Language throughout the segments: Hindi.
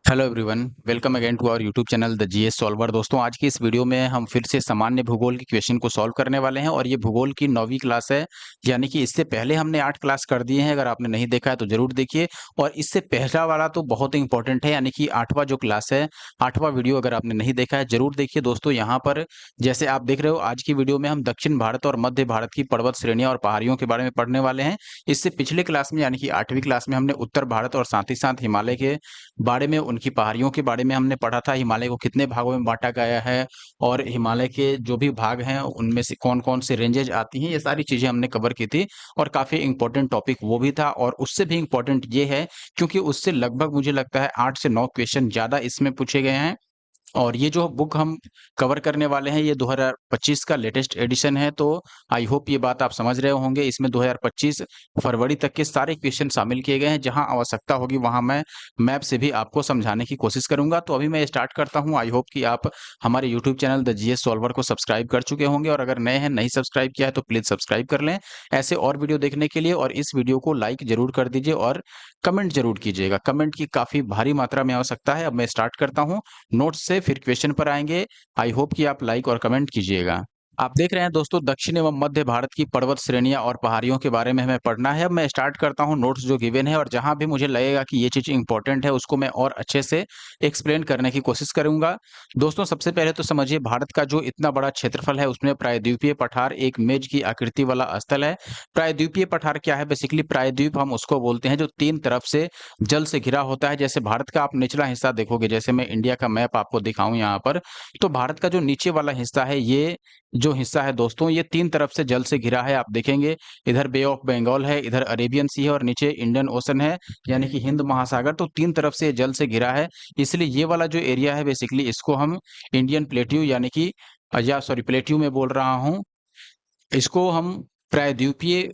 Hello everyone, welcome again to our YouTube channel the GS solver. दोस्तों, आज की इस वीडियो में हम फिर से सामान्य भूगोल की क्वेश्चन को सॉल्व करने वाले हैं और ये भूगोल की 9वीं क्लास है। यानी कि इससे पहले हमने 8 क्लास कर दिए हैं। अगर आपने नहीं देखा है तो जरूर देखिए। और इससे पहला वाला तो बहुत ही इंपॉर्टेंट है, यानी कि 8वां जो क्लास है, 8वां वीडियो अगर आपने नहीं देखा है जरूर देखिए। दोस्तों, यहाँ पर जैसे आप देख रहे हो, आज की वीडियो में हम दक्षिण भारत और मध्य भारत की पर्वत श्रेणियां और पहाड़ियों के बारे में पढ़ने वाले हैं। इससे पिछले क्लास में यानी कि 8वीं क्लास में हमने उत्तर भारत और साथ ही साथ हिमालय के बारे में, उनकी पहाड़ियों के बारे में हमने पढ़ा था। हिमालय को कितने भागों में बांटा गया है और हिमालय के जो भी भाग हैं उनमें से कौन-कौन से रेंजेज आती हैं, ये सारी चीजें हमने कवर की थी। और काफी इंपॉर्टेंट टॉपिक वो भी था। और उससे भी इंपॉर्टेंट ये है क्योंकि उससे लगभग मुझे लगता है 8 से 9 क्वेश्चन ज्यादा इसमें पूछे गए हैं। और ये जो बुक हम कवर करने वाले हैं ये 2025 का लेटेस्ट एडिशन है। तो आई होप ये बात आप समझ रहे होंगे। इसमें 2025 फरवरी तक के सारे क्वेश्चन शामिल किए गए हैं। जहां आवश्यकता होगी वहां मैं मैप से भी आपको समझाने की कोशिश करूंगा। तो अभी मैं स्टार्ट करता हूं। आई होप कि आप हमारे YouTube channel the GS solver को सब्सक्राइब कर चुके होंगे और अगर नए हैं, नहीं सब्सक्राइब किया है तो प्लीज सब्सक्राइब कर लें ऐसे और वीडियो देखने के लिए। और इस वीडियो को लाइक जरूर कर दीजिए और कमेंट जरूर कीजिएगा। कमेंट की काफी भारी मात्रा में आवश्यकता है। अब मैं स्टार्ट करता हूं नोट्स से, फिर क्वेश्चन पर आएँगे। आई होप कि आप लाइक और कमेंट कीजिएगा। आप देख रहे हैं दोस्तों, दक्षिण एवं मध्य भारत की पर्वत श्रेणियां और पहाड़ियों के बारे में हमें पढ़ना है। अब मैं स्टार्ट करता हूं नोट्स जो गिवन है, और जहां भी मुझे लगेगा कि ये चीज इंपॉर्टेंट है उसको मैं और अच्छे से एक्सप्लेन करने की कोशिश करूंगा। दोस्तों, सबसे पहले तो समझिए, भारत का जो इतना बड़ा क्षेत्रफल है उसमें प्रायद्वीपीय पठार एक मेज की आकृति वाला स्थल है। प्रायद्वीपीय पठार क्या है? बेसिकली प्रायद्वीप हम उसको बोलते हैं जो 3 तरफ से जल से घिरा होता है। जैसे भारत का आप निचला हिस्सा देखोगे, जैसे मैं इंडिया का मैप आपको दिखाऊं यहाँ पर, तो भारत का जो नीचे वाला हिस्सा है, ये जो हिस्सा है दोस्तों, ये 3 तरफ से जल से घिरा है। आप देखेंगे इधर बे ऑफ बंगाल है, इधर अरेबियन सी है और नीचे इंडियन ओशन है, यानी कि हिंद महासागर। तो 3 तरफ से जल से घिरा है। इसलिए ये वाला जो एरिया है बेसिकली इसको हम इंडियन प्लेट्यू यानी कि या सॉरी प्लेट्यू में बोल रहा हूँ, इसको हम प्रायद्वीपीय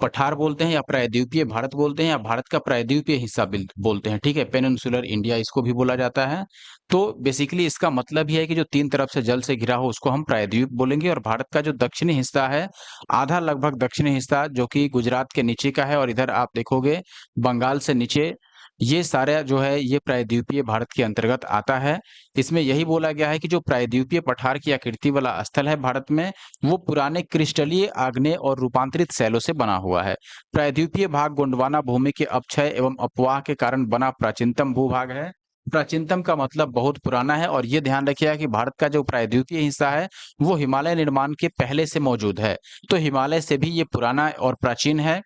पठार बोलते हैं या प्रायद्वीपीय भारत बोलते हैं या भारत का प्रायद्वीपीय हिस्सा बोलते हैं। ठीक है, पेनिनसुलर इंडिया इसको भी बोला जाता है। तो बेसिकली इसका मतलब ये है कि जो 3 तरफ से जल से घिरा हो उसको हम प्रायद्वीप बोलेंगे। और भारत का जो दक्षिणी हिस्सा है, आधा लगभग दक्षिणी हिस्सा जो कि गुजरात के नीचे का है, और इधर आप देखोगे बंगाल से नीचे, ये सारा जो है ये प्रायद्वीपीय भारत के अंतर्गत आता है। इसमें यही बोला गया है कि जो प्रायद्वीपीय पठार की आकृति वाला स्थल है भारत में, वो पुराने क्रिस्टलीय आग्नेय और रूपांतरित शैलों से बना हुआ है। प्रायद्वीपीय भाग गोंडवाना भूमि के अपक्षय एवं अपवाह के कारण बना प्राचीनतम भूभाग है। प्राचीनतम का मतलब बहुत पुराना है। और ये ध्यान रखिएगा कि भारत का जो प्रायद्वीपीय हिस्सा है वो हिमालय निर्माण के पहले से मौजूद है। तो हिमालय से भी ये पुराना और प्राचीन है।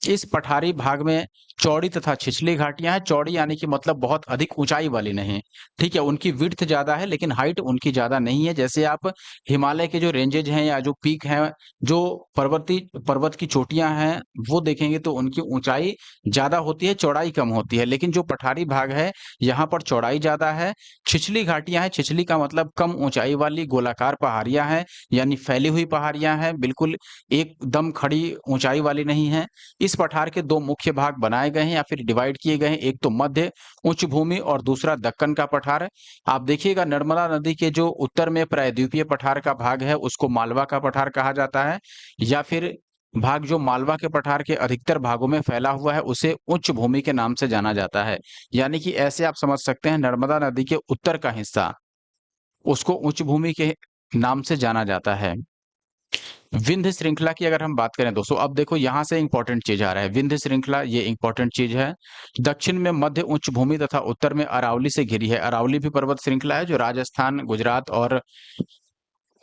इस पठारी भाग में चौड़ी तथा छिछली घाटियां हैं। चौड़ी यानी कि मतलब बहुत अधिक ऊंचाई वाली नहीं, ठीक है। उनकी विड्थ ज्यादा है लेकिन हाइट उनकी ज्यादा नहीं है। जैसे आप हिमालय के जो रेंजेज हैं या जो पीक हैं, जो पर्वत की चोटियां हैं, वो देखेंगे तो उनकी ऊंचाई ज्यादा होती है, चौड़ाई कम होती है। लेकिन जो पठारी भाग है यहाँ पर चौड़ाई ज्यादा है। छिछली घाटियां हैं, छिछली का मतलब कम ऊंचाई वाली गोलाकार पहाड़ियां हैं, यानी फैली हुई पहाड़ियां हैं, बिल्कुल एकदम खड़ी ऊंचाई वाली नहीं है। इस पठार के 2 मुख्य भाग बनाए गए हैं या फिर डिवाइड किए गए हैं। एक तो मध्य उच्च भूमि और दूसरा दक्कन का पठार। आप देखिएगा, नर्मदा नदी के जो उत्तर में प्रायद्वीपीय पठार का भाग है उसको मालवा का पठार कहा जाता है, या फिर भाग जो मालवा के पठार के अधिकतर भागों में फैला हुआ है उसे उच्च भूमि के नाम से जाना जाता है। यानी कि ऐसे आप समझ सकते हैं, नर्मदा नदी के उत्तर का हिस्सा उसको उच्च भूमि के नाम से जाना जाता है। विंध्य श्रृंखला की अगर हम बात करें दोस्तों, अब देखो यहाँ से इंपॉर्टेंट चीज आ रहा है। विंध्य श्रृंखला ये इंपॉर्टेंट चीज है। दक्षिण में मध्य उच्च भूमि तथा उत्तर में अरावली से घिरी है। अरावली भी पर्वत श्रृंखला है जो राजस्थान, गुजरात और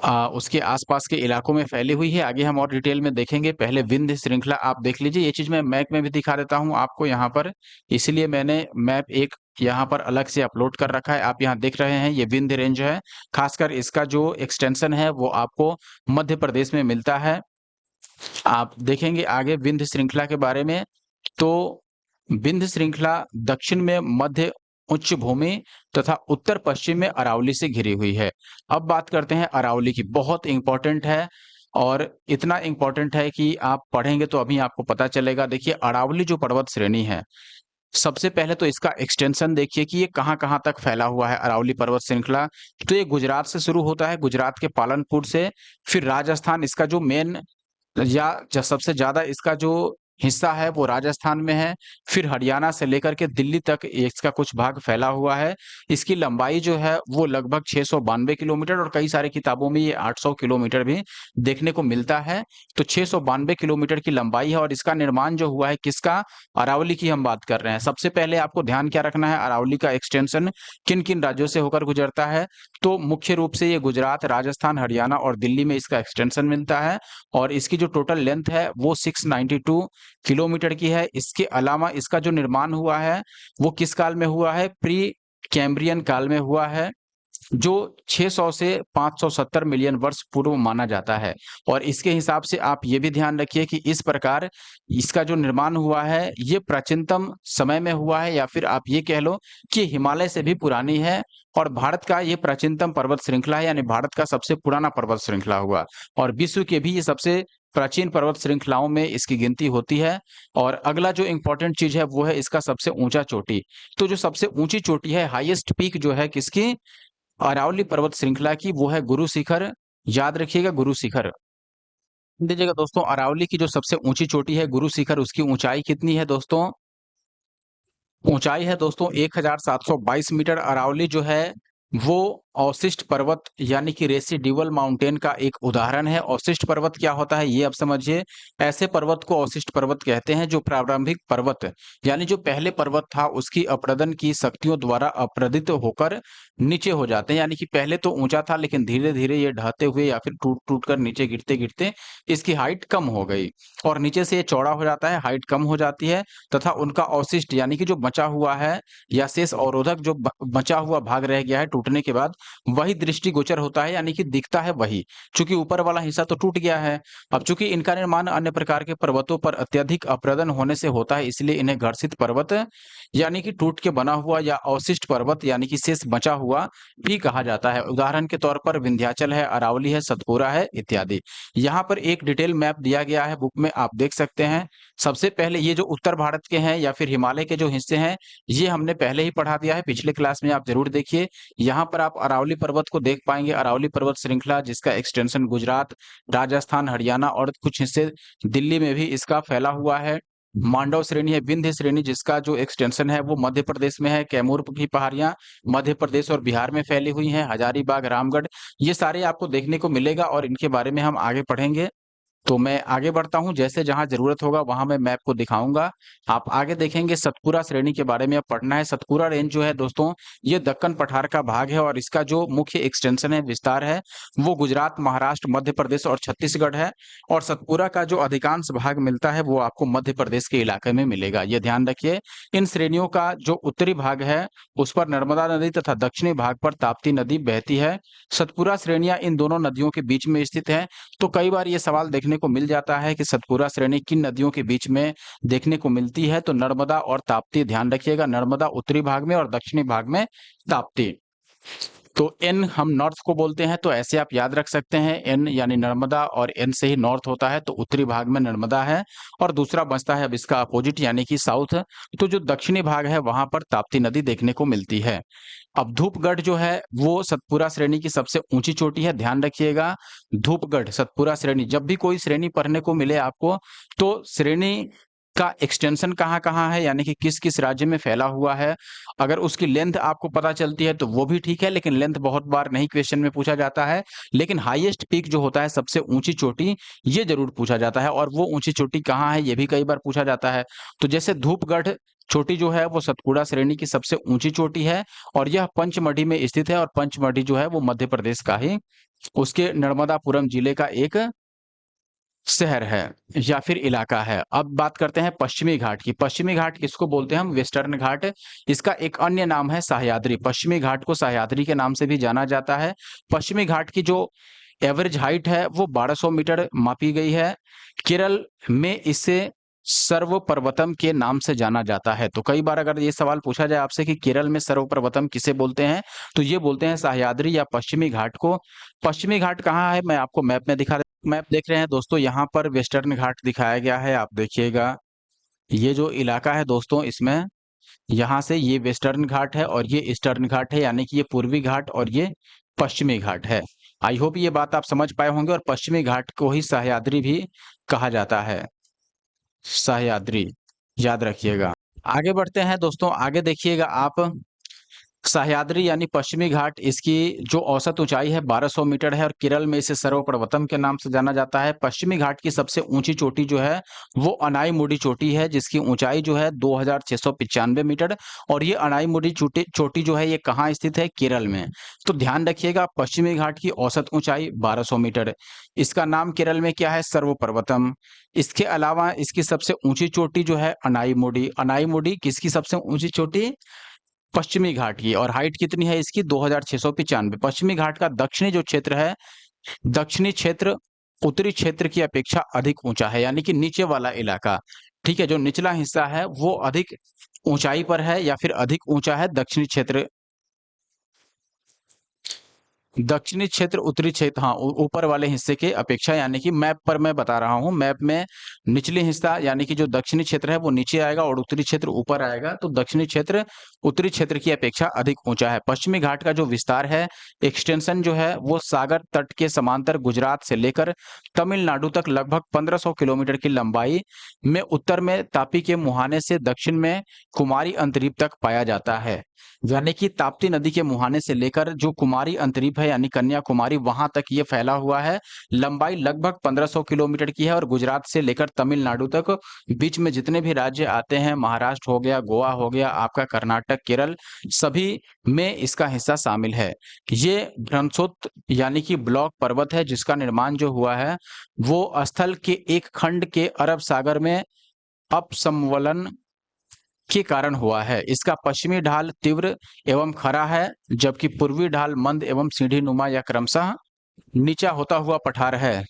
उसके आसपास के इलाकों में फैली हुई है। आगे हम और डिटेल में देखेंगे। पहले विंध्य श्रृंखला आप देख लीजिए। ये चीज मैं मैप में भी दिखा देता हूँ आपको यहाँ पर, इसलिए मैंने मैप एक यहाँ पर अलग से अपलोड कर रखा है। आप यहाँ देख रहे हैं ये विंध्य रेंज है। खासकर इसका जो एक्सटेंशन है वो आपको मध्य प्रदेश में मिलता है। आप देखेंगे आगे विंध्य श्रृंखला के बारे में, तो विंध्य श्रृंखला दक्षिण में मध्य उच्च भूमि तथा उत्तर पश्चिम में अरावली से घिरी हुई है। अब बात करते हैं अरावली की। बहुत इंपॉर्टेंट है, और इतना इंपॉर्टेंट है कि आप पढ़ेंगे तो अभी आपको पता चलेगा। देखिए, अरावली जो पर्वत श्रेणी है, सबसे पहले तो इसका एक्सटेंशन देखिए कि ये कहाँ-कहाँ तक फैला हुआ है अरावली पर्वत श्रृंखला। तो ये गुजरात से शुरू होता है, गुजरात के पालनपुर से, फिर राजस्थान इसका जो मेन या सबसे ज्यादा इसका जो हिस्सा है वो राजस्थान में है, फिर हरियाणा से लेकर के दिल्ली तक इसका कुछ भाग फैला हुआ है। इसकी लंबाई जो है वो लगभग 692 किलोमीटर और कई सारी किताबों में ये 800 किलोमीटर भी देखने को मिलता है। तो 692 किलोमीटर की लंबाई है और इसका निर्माण जो हुआ है किसका? अरावली की हम बात कर रहे हैं। सबसे पहले आपको ध्यान क्या रखना है, अरावली का एक्सटेंशन किन-किन राज्यों से होकर गुजरता है? तो मुख्य रूप से ये गुजरात, राजस्थान, हरियाणा और दिल्ली में इसका एक्सटेंशन मिलता है और इसकी जो टोटल लेंथ है वो 692 किलोमीटर की है। इसके अलावा इसका जो निर्माण हुआ है वो किस काल में हुआ है? प्री कैम्ब्रियन काल में हुआ है, जो 600 से 570 मिलियन वर्ष पूर्व माना जाता है। और इसके हिसाब से आप ये भी ध्यान रखिए कि इस प्रकार इसका जो निर्माण हुआ है ये प्राचीनतम समय में हुआ है, या फिर आप ये कह लो कि हिमालय से भी पुरानी है और भारत का ये प्राचीनतम पर्वत श्रृंखला है, यानी भारत का सबसे पुराना पर्वत श्रृंखला हुआ और विश्व के भी ये सबसे प्राचीन पर्वत श्रृंखलाओं में इसकी गिनती होती है। और अगला जो इम्पोर्टेंट चीज है वो है इसका सबसे ऊंचा चोटी। तो जो सबसे ऊंची चोटी है, हाईएस्ट पीक जो है किसकी? अरावली पर्वत श्रृंखला की, वो है गुरु शिखर। याद रखिएगा, गुरु शिखर। दीजिएगा दोस्तों, अरावली की जो सबसे ऊंची चोटी है गुरु शिखर, उसकी ऊंचाई कितनी है दोस्तों? ऊंचाई है दोस्तों 1722 मीटर। अरावली जो है वो अवशिष्ट पर्वत यानी कि रेसिड्यूअल माउंटेन का एक उदाहरण है। अवशिष्ट पर्वत क्या होता है ये आप समझिए। ऐसे पर्वत को अवशिष्ट पर्वत कहते हैं जो प्रारंभिक पर्वत यानी जो पहले पर्वत था उसकी अपरदन की शक्तियों द्वारा अपरदित होकर नीचे हो जाते हैं। यानी कि पहले तो ऊंचा था लेकिन धीरे धीरे ये ढहते हुए या फिर टूट टूट कर नीचे गिरते गिरते इसकी हाइट कम हो गई और नीचे से ये चौड़ा हो जाता है, हाइट कम हो जाती है तथा उनका अवशिष्ट यानी कि जो बचा हुआ है या शेष अवरोधक जो बचा हुआ भाग रह गया है टूटने के बाद, वही दृष्टिगोचर होता है यानी कि दिखता है वही। चूंकि ऊपर वाला हिस्सा तो टूट गया है। अब चूंकि इनका निर्माण अन्य प्रकार के पर्वतों पर अत्यधिक अपरदन होने से होता है, इसलिए इन्हें घर्षित पर्वत यानी कि टूट के बना हुआ या अवशिष्ट पर्वत यानी कि शेष बचा हुआ भी कहा जाता है। उदाहरण के तौर पर विंध्याचल है, अरावली है, सतपुरा है इत्यादि। यहाँ पर एक डिटेल मैप दिया गया है बुक में, आप देख सकते हैं। सबसे पहले ये जो उत्तर भारत के हैं या फिर हिमालय के जो हिस्से हैं, ये हमने पहले ही पढ़ा दिया है पिछले क्लास में, आप जरूर देखिए। यहाँ पर आप अरावली पर्वत को देख पाएंगे, अरावली पर्वत श्रृंखला जिसका एक्सटेंशन गुजरात, राजस्थान, हरियाणा और कुछ हिस्से दिल्ली में भी इसका फैला हुआ है। मांडव श्रेणी है, विंध्य श्रेणी जिसका जो एक्सटेंशन है वो मध्य प्रदेश में है। कैमूर की पहाड़ियां मध्य प्रदेश और बिहार में फैली हुई हैं। हजारीबाग, रामगढ़, ये सारे आपको देखने को मिलेगा और इनके बारे में हम आगे पढ़ेंगे। तो मैं आगे बढ़ता हूँ, जैसे जहाँ ज़रूरत होगा वहाँ मैं मैप को दिखाऊँगा। आप आगे देखेंगे सतपुरा श्रेणी के बारे में अब पढ़ना है। सतपुरा रेंज जो है दोस्तों, ये दक्कन पठार का भाग है और इसका जो मुख्य एक्सटेंशन है, विस्तार है, वो गुजरात, महाराष्ट्र, मध्य प्रदेश और छत्तीसगढ़ है। और सतपुरा का जो अधिकांश भाग मिलता है वो आपको मध्य प्रदेश के इलाके में मिलेगा, ये ध्यान रखिए। इन श्रेणियों का जो उत्तरी भाग है उस पर नर्मदा नदी तथा दक्षिणी भाग पर ताप्ती नदी बहती है। सतपुरा श्रेणियाँ इन दोनों नदियों के बीच में स्थित है। तो कई बार ये सवाल देखने को मिल जाता है कि सतपुरा श्रेणी किन नदियों के बीच में देखने को मिलती है, तो नर्मदा और ताप्ती, ध्यान रखिएगा, नर्मदा उत्तरी भाग में और दक्षिणी भाग में ताप्ती। तो एन हम नॉर्थ को बोलते हैं, तो ऐसे आप याद रख सकते हैं, एन यानी नर्मदा और एन से ही नॉर्थ होता है, तो उत्तरी भाग में नर्मदा है और दूसरा बचता है अब इसका अपोजिट यानी कि साउथ। तो जो दक्षिणी भाग है वहां पर ताप्ती नदी देखने को मिलती है। अब धूपगढ़ जो है वो सतपुरा श्रेणी की सबसे ऊंची चोटी है, ध्यान रखिएगा। धूपगढ़ सतपुरा श्रेणी, जब भी कोई श्रेणी पढ़ने को मिले आपको तो श्रेणी का एक्सटेंशन कहाँ-कहाँ है यानी कि किस-किस राज्य में फैला हुआ है, अगर उसकी लेंथ आपको पता चलती है तो वो भी ठीक है, लेकिन लेंथ बहुत बार नहीं क्वेश्चन में पूछा जाता है। लेकिन हाईएस्ट पीक जो होता है सबसे ऊंची चोटी, ये जरूर पूछा जाता है और वो ऊंची चोटी कहाँ है ये भी कई बार पूछा जाता है। तो जैसे धूपगढ़ चोटी जो है वो सतपुड़ा श्रेणी की सबसे ऊंची चोटी है और यह पंचमढ़ी में स्थित है और पंचमढ़ी जो है वो मध्य प्रदेश का ही उसके नर्मदापुरम जिले का एक शहर है या फिर इलाका है। अब बात करते हैं पश्चिमी घाट की। पश्चिमी घाट किसको बोलते हैं हम? वेस्टर्न घाट। इसका एक अन्य नाम है सह्याद्री। पश्चिमी घाट को सह्याद्री के नाम से भी जाना जाता है। पश्चिमी घाट की जो एवरेज हाइट है वो 1200 मीटर मापी गई है। केरल में इसे सर्वपर्वतम के नाम से जाना जाता है। तो कई बार अगर ये सवाल पूछा जाए आपसे कि केरल में सर्वपर्वतम किसे बोलते हैं, तो ये बोलते हैं सह्याद्री या पश्चिमी घाट को। पश्चिमी घाट कहाँ है मैं आपको मैप में दिखा, मैप देख रहे हैं दोस्तों, यहाँ पर वेस्टर्न घाट दिखाया गया है, आप देखिएगा। ये जो इलाका है दोस्तों, इसमें यहाँ से ये वेस्टर्न घाट है और ये ईस्टर्न घाट है, यानी कि ये पूर्वी घाट और ये पश्चिमी घाट है। आई होप ये बात आप समझ पाए होंगे और पश्चिमी घाट को ही सह्याद्री भी कहा जाता है। सह्याद्री, याद रखिएगा। आगे बढ़ते हैं दोस्तों, आगे देखिएगा आप, सह्याद्री यानी पश्चिमी घाट, इसकी जो औसत ऊंचाई है 1200 मीटर है और केरल में इसे सर्वप्रथम के नाम से जाना जाता है। पश्चिमी घाट की सबसे ऊंची चोटी जो है वो अनाईमुडी चोटी है, जिसकी ऊंचाई जो है 2695 मीटर। और ये अनाईमुडी चोटी चोटी जो है ये कहाँ स्थित है? केरल में। तो ध्यान रखिएगा, पश्चिमी घाट की औसत ऊंचाई 1200 मीटर। इसका नाम केरल में क्या है? सर्वपर्वतम। इसके अलावा इसकी सबसे ऊंची चोटी जो है अनाईमुडी। अनाईमुडी किसकी सबसे ऊंची चोटी? पश्चिमी घाट की। और हाइट कितनी है इसकी? 2695। पश्चिमी घाट का दक्षिणी जो क्षेत्र है, दक्षिणी क्षेत्र उत्तरी क्षेत्र की अपेक्षा अधिक ऊंचा है, यानी कि नीचे वाला इलाका, ठीक है, जो निचला हिस्सा है वो अधिक ऊंचाई पर है या फिर अधिक ऊंचा है दक्षिणी क्षेत्र। दक्षिणी क्षेत्र उत्तरी क्षेत्र, हाँ, ऊपर वाले हिस्से के अपेक्षा, यानी कि मैप पर मैं बता रहा हूँ। मैप में निचले हिस्सा यानी कि जो दक्षिणी क्षेत्र है वो नीचे आएगा और उत्तरी क्षेत्र ऊपर आएगा। तो दक्षिणी क्षेत्र उत्तरी क्षेत्र की अपेक्षा अधिक ऊंचा है। पश्चिमी घाट का जो विस्तार है, एक्सटेंशन जो है वो सागर तट के समांतर गुजरात से लेकर तमिलनाडु तक लगभग 1500 किलोमीटर की लंबाई में उत्तर में तापी के मुहाने से दक्षिण में कुमारी अंतरीप तक पाया जाता है। यानी कि ताप्ती नदी के मुहाने से लेकर जो कुमारी अंतरीप है यानी कन्याकुमारी, वहां तक ये फैला हुआ है। लंबाई लगभग 1500 किलोमीटर की है और गुजरात से लेकर तमिलनाडु तक बीच में जितने भी राज्य आते हैं, महाराष्ट्र हो गया, गोवा हो गया, आपका कर्नाटक, केरल, सभी में इसका हिस्सा शामिल है। ये ब्रह्मसुत्र यानी कि ब्लॉक पर्वत है, जिसका निर्माण जो हुआ है वो स्थल के एक खंड के अरब सागर में अपसमवलन के कारण हुआ है। इसका पश्चिमी ढाल तीव्र एवं खरा है, जबकि पूर्वी ढाल मंद एवं सीढ़ी नुमा या क्रमशः नीचा होता हुआ पठार है।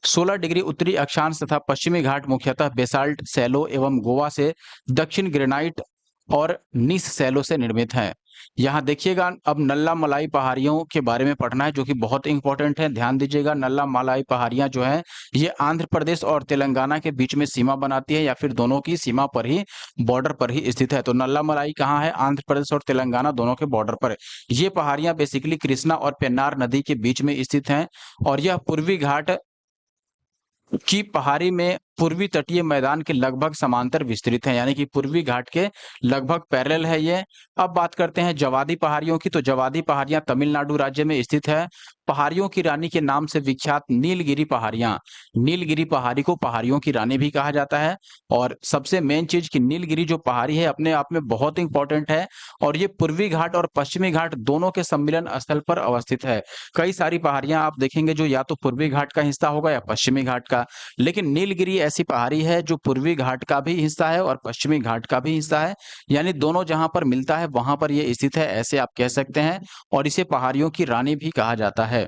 16 डिग्री उत्तरी अक्षांश तथा पश्चिमी घाट मुख्यतः बेसाल्ट सैलो एवं गोवा से दक्षिण ग्रेनाइट और नीस सैलो से निर्मित है। यहाँ देखिएगा, अब नल्ला मलाई पहाड़ियों के बारे में पढ़ना है, जो कि बहुत इंपॉर्टेंट है। ध्यान दीजिएगा, नल्ला मलाई पहाड़ियां जो है ये आंध्र प्रदेश और तेलंगाना के बीच में सीमा बनाती है, या फिर दोनों की सीमा पर ही, बॉर्डर पर ही स्थित है। तो नल्ला मलाई कहाँ है? आंध्र प्रदेश और तेलंगाना दोनों के बॉर्डर पर। ये पहाड़ियां बेसिकली कृष्णा और पेन्नार नदी के बीच में स्थित हैं और यह पूर्वी घाट की पहाड़ी में पूर्वी तटीय मैदान के लगभग समांतर विस्तृत है, यानी कि पूर्वी घाट के लगभग पैरेलल है ये। अब बात करते हैं जवादी पहाड़ियों की। तो जवादी पहाड़ियां तमिलनाडु राज्य में स्थित है। पहाड़ियों की रानी के नाम से विख्यात नीलगिरी पहाड़ियां, नीलगिरी पहाड़ी को पहाड़ियों की रानी भी कहा जाता है। और सबसे मेन चीज कि नीलगिरी जो पहाड़ी है अपने आप में बहुत इंपॉर्टेंट है और ये पूर्वी घाट और पश्चिमी घाट दोनों के सम्मिलन स्थल पर अवस्थित है। कई सारी पहाड़ियां आप देखेंगे जो या तो पूर्वी घाट का हिस्सा होगा या पश्चिमी घाट का, लेकिन नीलगिरी ऐसी पहाड़ी है जो पूर्वी घाट का भी हिस्सा है और पश्चिमी घाट का भी हिस्सा है, यानी दोनों जहां पर मिलता है वहां पर ये स्थित है, ऐसे आप कह सकते हैं। और इसे पहाड़ियों की रानी भी कहा जाता है।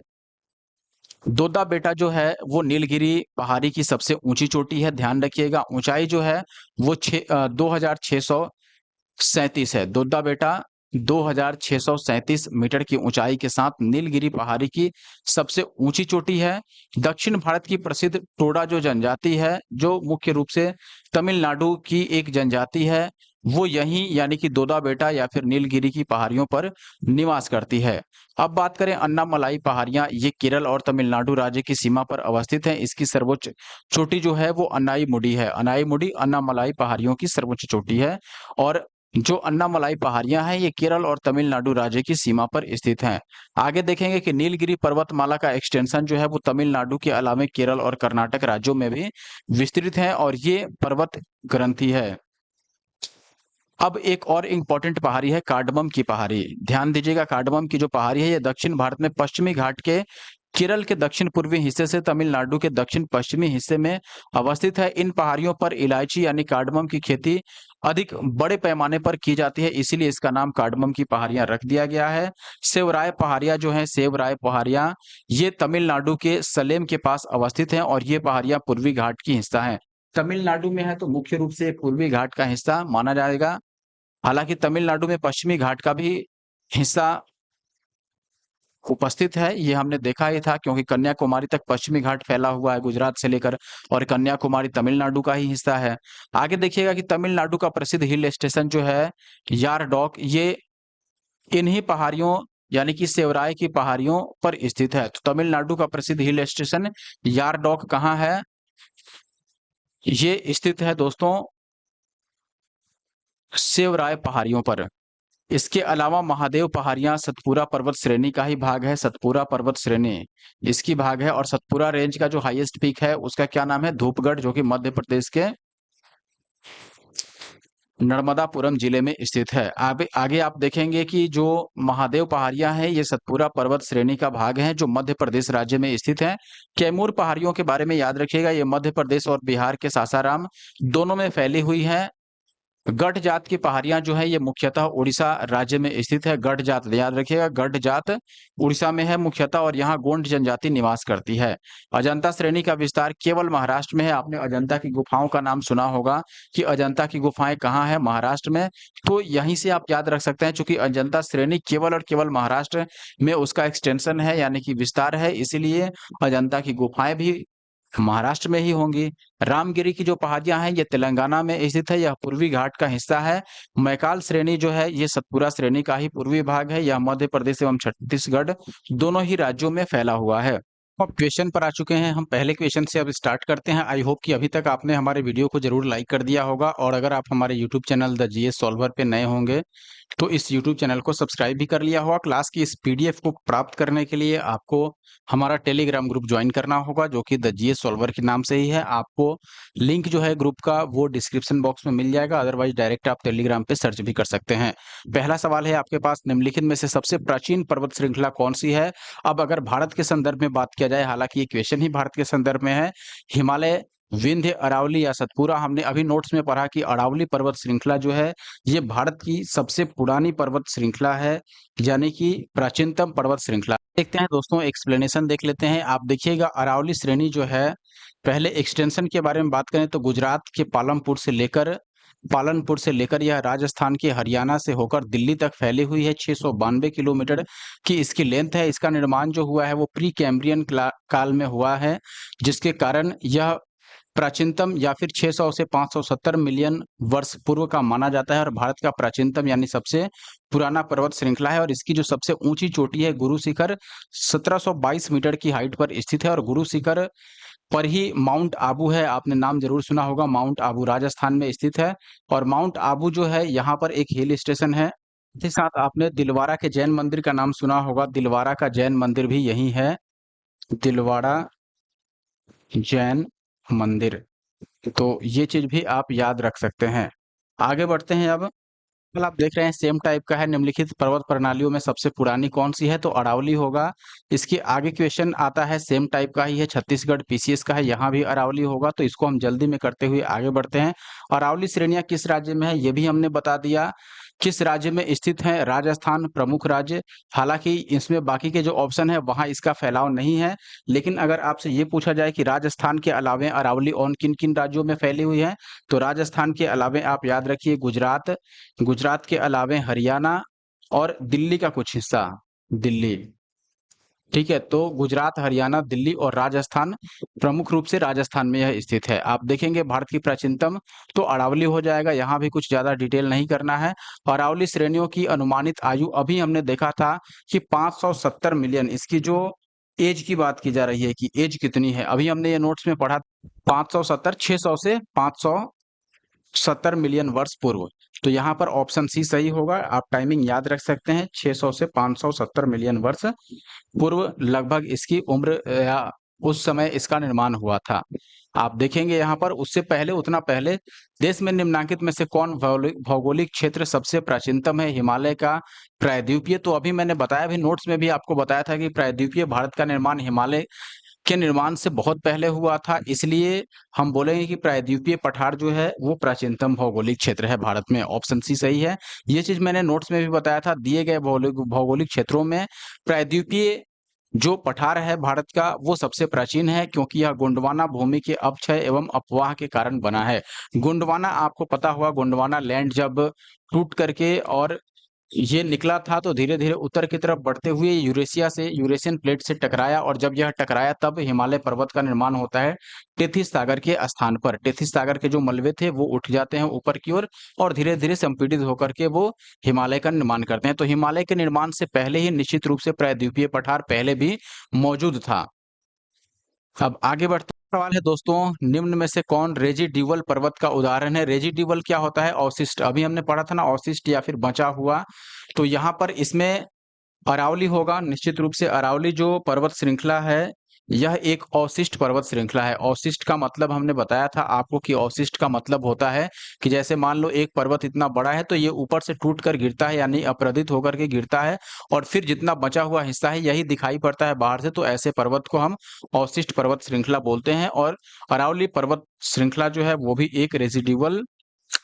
दोदा बेटा जो है वो नीलगिरी पहाड़ी की सबसे ऊंची चोटी है। ध्यान रखिएगा, ऊंचाई जो है वो 2637 है। दोदा बेटा 2637 मीटर की ऊंचाई के साथ नीलगिरी पहाड़ी की सबसे ऊंची चोटी है। दक्षिण भारत की प्रसिद्ध टोडा जो जनजाति है, जो मुख्य रूप से तमिलनाडु की एक जनजाति है, वो यहीं यानी कि दोदा बेटा या फिर नीलगिरी की पहाड़ियों पर निवास करती है। अब बात करें अन्नामलाई पहाड़ियां, ये केरल और तमिलनाडु राज्य की सीमा पर अवस्थित है। इसकी सर्वोच्च चोटी जो है वो अनाईमुडी है। अनाईमुडी अन्नामलाई पहाड़ियों की सर्वोच्च चोटी है और जो अन्नामलाई पहाड़ियां हैं ये केरल और तमिलनाडु राज्य की सीमा पर स्थित हैं। आगे देखेंगे कि नीलगिरी पर्वतमाला का एक्सटेंशन जो है वो तमिलनाडु के अलावे केरल और कर्नाटक राज्यों में भी विस्तृत है और ये पर्वत ग्रंथि है। अब एक और इम्पोर्टेंट पहाड़ी है कार्डमम की पहाड़ी। ध्यान दीजिएगा, कार्डमम की जो पहाड़ी है ये दक्षिण भारत में पश्चिमी घाट के केरल के दक्षिण पूर्वी हिस्से से तमिलनाडु के दक्षिण पश्चिमी हिस्से में अवस्थित है। इन पहाड़ियों पर इलायची यानी कार्डमम की खेती अधिक बड़े पैमाने पर की जाती है, इसीलिए इसका नाम कार्डमम की पहाड़ियां रख दिया गया है। सेवराय पहाड़ियां जो है, सेवराय पहाड़ियां ये तमिलनाडु के सलेम के पास अवस्थित हैं और ये पहाड़ियां पूर्वी घाट की हिस्सा हैं। तमिलनाडु में है तो मुख्य रूप से पूर्वी घाट का हिस्सा माना जाएगा। हालांकि तमिलनाडु में पश्चिमी घाट का भी हिस्सा उपस्थित है, ये हमने देखा ही था, क्योंकि कन्याकुमारी तक पश्चिमी घाट फैला हुआ है गुजरात से लेकर, और कन्याकुमारी तमिलनाडु का ही हिस्सा है। आगे देखिएगा कि तमिलनाडु का प्रसिद्ध हिल स्टेशन जो है यारडोक, ये इन्हीं पहाड़ियों यानी कि सेवराय की पहाड़ियों पर स्थित है। तो तमिलनाडु का प्रसिद्ध हिल स्टेशन यारडोक कहाँ है? ये स्थित है दोस्तों सेवराय पहाड़ियों पर। इसके अलावा महादेव पहाड़ियां सतपुरा पर्वत श्रेणी का ही भाग है। सतपुरा पर्वत श्रेणी इसकी भाग है। और सतपुरा रेंज का जो हाईएस्ट पीक है उसका क्या नाम है? धूपगढ़, जो कि मध्य प्रदेश के नर्मदापुरम जिले में स्थित है। आगे आगे आप देखेंगे कि जो महादेव पहाड़ियां हैं ये सतपुरा पर्वत श्रेणी का भाग हैं जो मध्य प्रदेश राज्य में स्थित है। कैमूर पहाड़ियों के बारे में याद रखिएगा, ये मध्य प्रदेश और बिहार के सासाराम दोनों में फैली हुई है। गढ़ जात की पहाड़ियां जो है ये मुख्यतः उड़ीसा राज्य में स्थित है। गढ़ जात याद रखिएगा, गढ़ जात उड़ीसा में है मुख्यतः और यहाँ गोंड जनजाति निवास करती है। अजंता श्रेणी का विस्तार केवल महाराष्ट्र में है। आपने अजंता की गुफाओं का नाम सुना होगा कि अजंता की गुफाएं कहाँ है? महाराष्ट्र में। तो यहीं से आप याद रख सकते हैं, चूंकि अजंता श्रेणी केवल और केवल महाराष्ट्र में उसका एक्सटेंशन है यानी कि विस्तार है, इसीलिए अजंता की गुफाएं भी महाराष्ट्र में ही होंगी। रामगिरी की जो पहाड़ियां हैं ये तेलंगाना में स्थित है। यह पूर्वी घाट का हिस्सा है। मैकाल श्रेणी जो है ये सतपुरा श्रेणी का ही पूर्वी भाग है। यह मध्य प्रदेश एवं छत्तीसगढ़ दोनों ही राज्यों में फैला हुआ है। अब क्वेश्चन पर आ चुके हैं, हम पहले क्वेश्चन से अब स्टार्ट करते हैं। आई होप कि अभी तक आपने हमारे वीडियो को जरूर लाइक कर दिया होगा, और अगर आप हमारे YouTube channel the GS solver पे नए होंगे तो इस यूट्यूब चैनल को सब्सक्राइब भी कर लिया होगा। क्लास की इस पीडीएफ को प्राप्त करने के लिए आपको हमारा टेलीग्राम ग्रुप ज्वाइन करना होगा जो कि द जीएस सॉल्वर के नाम से ही है। आपको लिंक जो है ग्रुप का वो डिस्क्रिप्शन बॉक्स में मिल जाएगा, अदरवाइज डायरेक्ट आप टेलीग्राम पे सर्च भी कर सकते हैं। पहला सवाल है आपके पास, निम्नलिखित में से सबसे प्राचीन पर्वत श्रृंखला कौन सी है? अब अगर भारत के संदर्भ में बात किया जाए, हालांकि ये क्वेश्चन ही भारत के संदर्भ में है, हिमालय, विंध्य, अरावली या सतपुरा। हमने अभी नोट्स में पढ़ा कि अरावली पर्वत श्रृंखला जो है ये भारत की सबसे पुरानी पर्वत श्रृंखला है, यानी कि प्राचीनतम पर्वत श्रृंखला। देखते हैं दोस्तों, एक्सप्लेनेशन देख लेते हैं। आप देखिएगा अरावली श्रेणी जो है, पहले एक्सटेंशन के बारे में बात करें तो गुजरात के पालनपुर से लेकर यह राजस्थान के हरियाणा से होकर दिल्ली तक फैली हुई है। 692 किलोमीटर की इसकी लेंथ है। इसका निर्माण जो हुआ है वो प्री कैम्ब्रियन काल में हुआ है, जिसके कारण यह प्राचीनतम या फिर 600 से 570 मिलियन वर्ष पूर्व का माना जाता है और भारत का प्राचीनतम यानी सबसे पुराना पर्वत श्रृंखला है। और इसकी जो सबसे ऊंची चोटी है गुरु शिखर 1722 मीटर की हाइट पर स्थित है। और गुरु शिखर पर ही माउंट आबू है, आपने नाम जरूर सुना होगा, माउंट आबू राजस्थान में स्थित है। और माउंट आबू जो है यहाँ पर एक हिल स्टेशन है। इसके साथ आपने दिलवारा के जैन मंदिर का नाम सुना होगा, दिलवारा का जैन मंदिर भी यही है, दिलवाड़ा जैन मंदिर। तो ये चीज भी आप याद रख सकते हैं। आगे बढ़ते हैं। अब आप देख रहे हैं सेम टाइप का है, निम्नलिखित पर्वत प्रणालियों में सबसे पुरानी कौन सी है? तो अरावली होगा। इसके आगे क्वेश्चन आता है सेम टाइप का ही है, छत्तीसगढ़ पीसीएस का है, यहाँ भी अरावली होगा। तो इसको हम जल्दी में करते हुए आगे बढ़ते हैं। अरावली श्रेणियां किस राज्य में है ये भी हमने बता दिया। किस राज्य में स्थित है? राजस्थान प्रमुख राज्य। हालांकि इसमें बाकी के जो ऑप्शन है वहां इसका फैलाव नहीं है, लेकिन अगर आपसे ये पूछा जाए कि राजस्थान के अलावे अरावली और किन किन राज्यों में फैली हुई है, तो राजस्थान के अलावे आप याद रखिए गुजरात, गुजरात के अलावे हरियाणा और दिल्ली का कुछ हिस्सा, दिल्ली। ठीक है, तो गुजरात, हरियाणा, दिल्ली और राजस्थान, प्रमुख रूप से राजस्थान में यह स्थित है। आप देखेंगे भारत की प्राचीनतम तो अरावली हो जाएगा, यहाँ भी कुछ ज्यादा डिटेल नहीं करना है। अरावली श्रेणियों की अनुमानित आयु अभी हमने देखा था कि 570 मिलियन, इसकी जो एज की बात की जा रही है कि एज कितनी है, अभी हमने ये नोट्स में पढ़ा 570, 600 से 570 मिलियन वर्ष पूर्व। तो यहाँ पर ऑप्शन सी सही होगा। आप टाइमिंग याद रख सकते हैं, 600 से 570 मिलियन वर्ष पूर्व लगभग इसकी उम्र या उस समय इसका निर्माण हुआ था। आप देखेंगे यहाँ पर उससे पहले, उतना पहले, देश में निम्नांकित में से कौन भौगोलिक क्षेत्र सबसे प्राचीनतम है? हिमालय का प्रायद्वीपीय। तो अभी मैंने बताया, भी नोट्स में भी आपको बताया था कि प्रायद्वीपीय भारत का निर्माण हिमालय के निर्माण से बहुत पहले हुआ था, इसलिए हम बोलेंगे कि प्रायद्वीपीय पठार जो है वो प्राचीनतम भौगोलिक क्षेत्र है भारत में। ऑप्शन सी सही है। ये चीज मैंने नोट्स में भी बताया था, दिए गए भौगोलिक क्षेत्रों में प्रायद्वीपीय जो पठार है भारत का वो सबसे प्राचीन है, क्योंकि यह गोंडवाना भूमि के अपक्षय एवं अपवाह के कारण बना है। गोंडवाना आपको पता होगा, गोंडवाना लैंड जब टूट करके और ये निकला था तो धीरे धीरे उत्तर की तरफ बढ़ते हुए यूरेशियन प्लेट से टकराया, और जब यह टकराया तब हिमालय पर्वत का निर्माण होता है टेथिस सागर के स्थान पर। टेथिस सागर के जो मलबे थे वो उठ जाते हैं ऊपर की ओर और धीरे धीरे संपीड़ित होकर के वो हिमालय का निर्माण करते हैं। तो हिमालय के निर्माण से पहले ही निश्चित रूप से प्रायद्वीपीय पठार पहले भी मौजूद था। अब आगे बढ़ते सवाल है दोस्तों, निम्न में से कौन रेजिड्यूअल पर्वत का उदाहरण है? रेजिड्यूअल क्या होता है? अवशिष्ट। अभी हमने पढ़ा था ना, अवशिष्ट या फिर बचा हुआ। तो यहाँ पर इसमें अरावली होगा, निश्चित रूप से अरावली जो पर्वत श्रृंखला है, यह एक अवशिष्ट पर्वत श्रृंखला है। अवशिष्ट का मतलब हमने बताया था आपको कि अवशिष्ट का मतलब होता है कि जैसे मान लो एक पर्वत इतना बड़ा है तो ये ऊपर से टूट कर गिरता है, यानी अपरदित होकर के गिरता है, और फिर जितना बचा हुआ हिस्सा है यही दिखाई पड़ता है बाहर से, तो ऐसे पर्वत को हम अवशिष्ट पर्वत श्रृंखला बोलते हैं। और अरावली पर्वत श्रृंखला जो है वो भी एक रेजिड्यूअल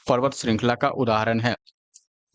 पर्वत श्रृंखला का उदाहरण है।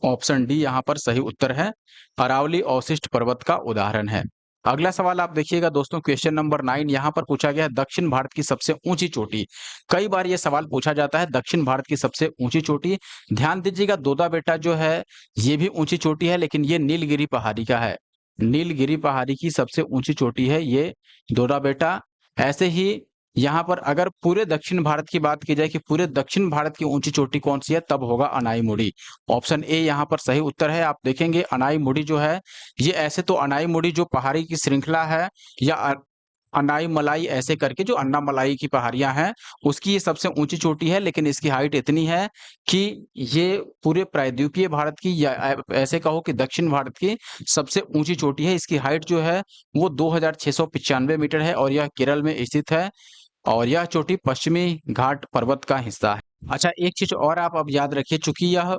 ऑप्शन डी यहाँ पर सही उत्तर है, अरावली अवशिष्ट पर्वत का उदाहरण है। अगला सवाल आप देखिएगा दोस्तों, क्वेश्चन नंबर 9 यहाँ पर पूछा गया है, दक्षिण भारत की सबसे ऊंची चोटी। कई बार ये सवाल पूछा जाता है, दक्षिण भारत की सबसे ऊंची चोटी। ध्यान दीजिएगा, दोदा बेटा जो है ये भी ऊंची चोटी है, लेकिन ये नीलगिरी पहाड़ी का है। नीलगिरी पहाड़ी की सबसे ऊंची चोटी है ये दोदा बेटा। ऐसे ही यहाँ पर अगर पूरे दक्षिण भारत की बात की जाए कि पूरे दक्षिण भारत की ऊंची चोटी कौन सी है, तब होगा अनाईमुड़ी। ऑप्शन ए यहाँ पर सही उत्तर है। आप देखेंगे अनाईमुड़ी जो है, ये ऐसे तो अनाईमुड़ी जो पहाड़ी की श्रृंखला है, या अनाई मलाई ऐसे करके जो अन्नामलाई की पहाड़ियां हैं, उसकी ये सबसे ऊंची चोटी है, लेकिन इसकी हाइट इतनी है कि ये पूरे प्रायद्वीपीय भारत की या ऐसे कहो कि दक्षिण भारत की सबसे ऊंची चोटी है। इसकी हाइट जो है वो 2695 मीटर है, और यह केरल में स्थित है, और यह चोटी पश्चिमी घाट पर्वत का हिस्सा है। अच्छा, एक चीज और आप अब याद रखिए, चूंकि यह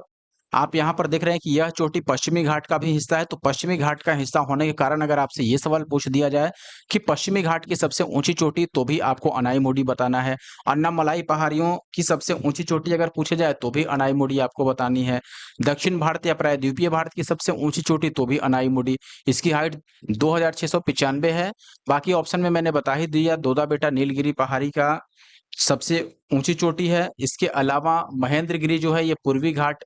आप यहाँ पर देख रहे हैं कि यह चोटी पश्चिमी घाट का भी हिस्सा है, तो पश्चिमी घाट का हिस्सा होने के कारण अगर आपसे ये सवाल पूछ दिया जाए कि पश्चिमी घाट की सबसे ऊंची चोटी, तो भी आपको अनाईमुड़ी बताना है। अन्नामलाई पहाड़ियों की सबसे ऊंची चोटी अगर पूछे जाए तो भी अनाईमुड़ी आपको बतानी है। दक्षिण भारत या प्रायद्वीपीय भारत की सबसे ऊंची चोटी, तो भी अनाईमुड़ी। इसकी हाइट 2695 है। बाकी ऑप्शन में मैंने बता ही दिया, दोदा बेटा नीलगिरी पहाड़ी का सबसे ऊंची चोटी है। इसके अलावा महेंद्रगिरी जो है, ये पूर्वी घाट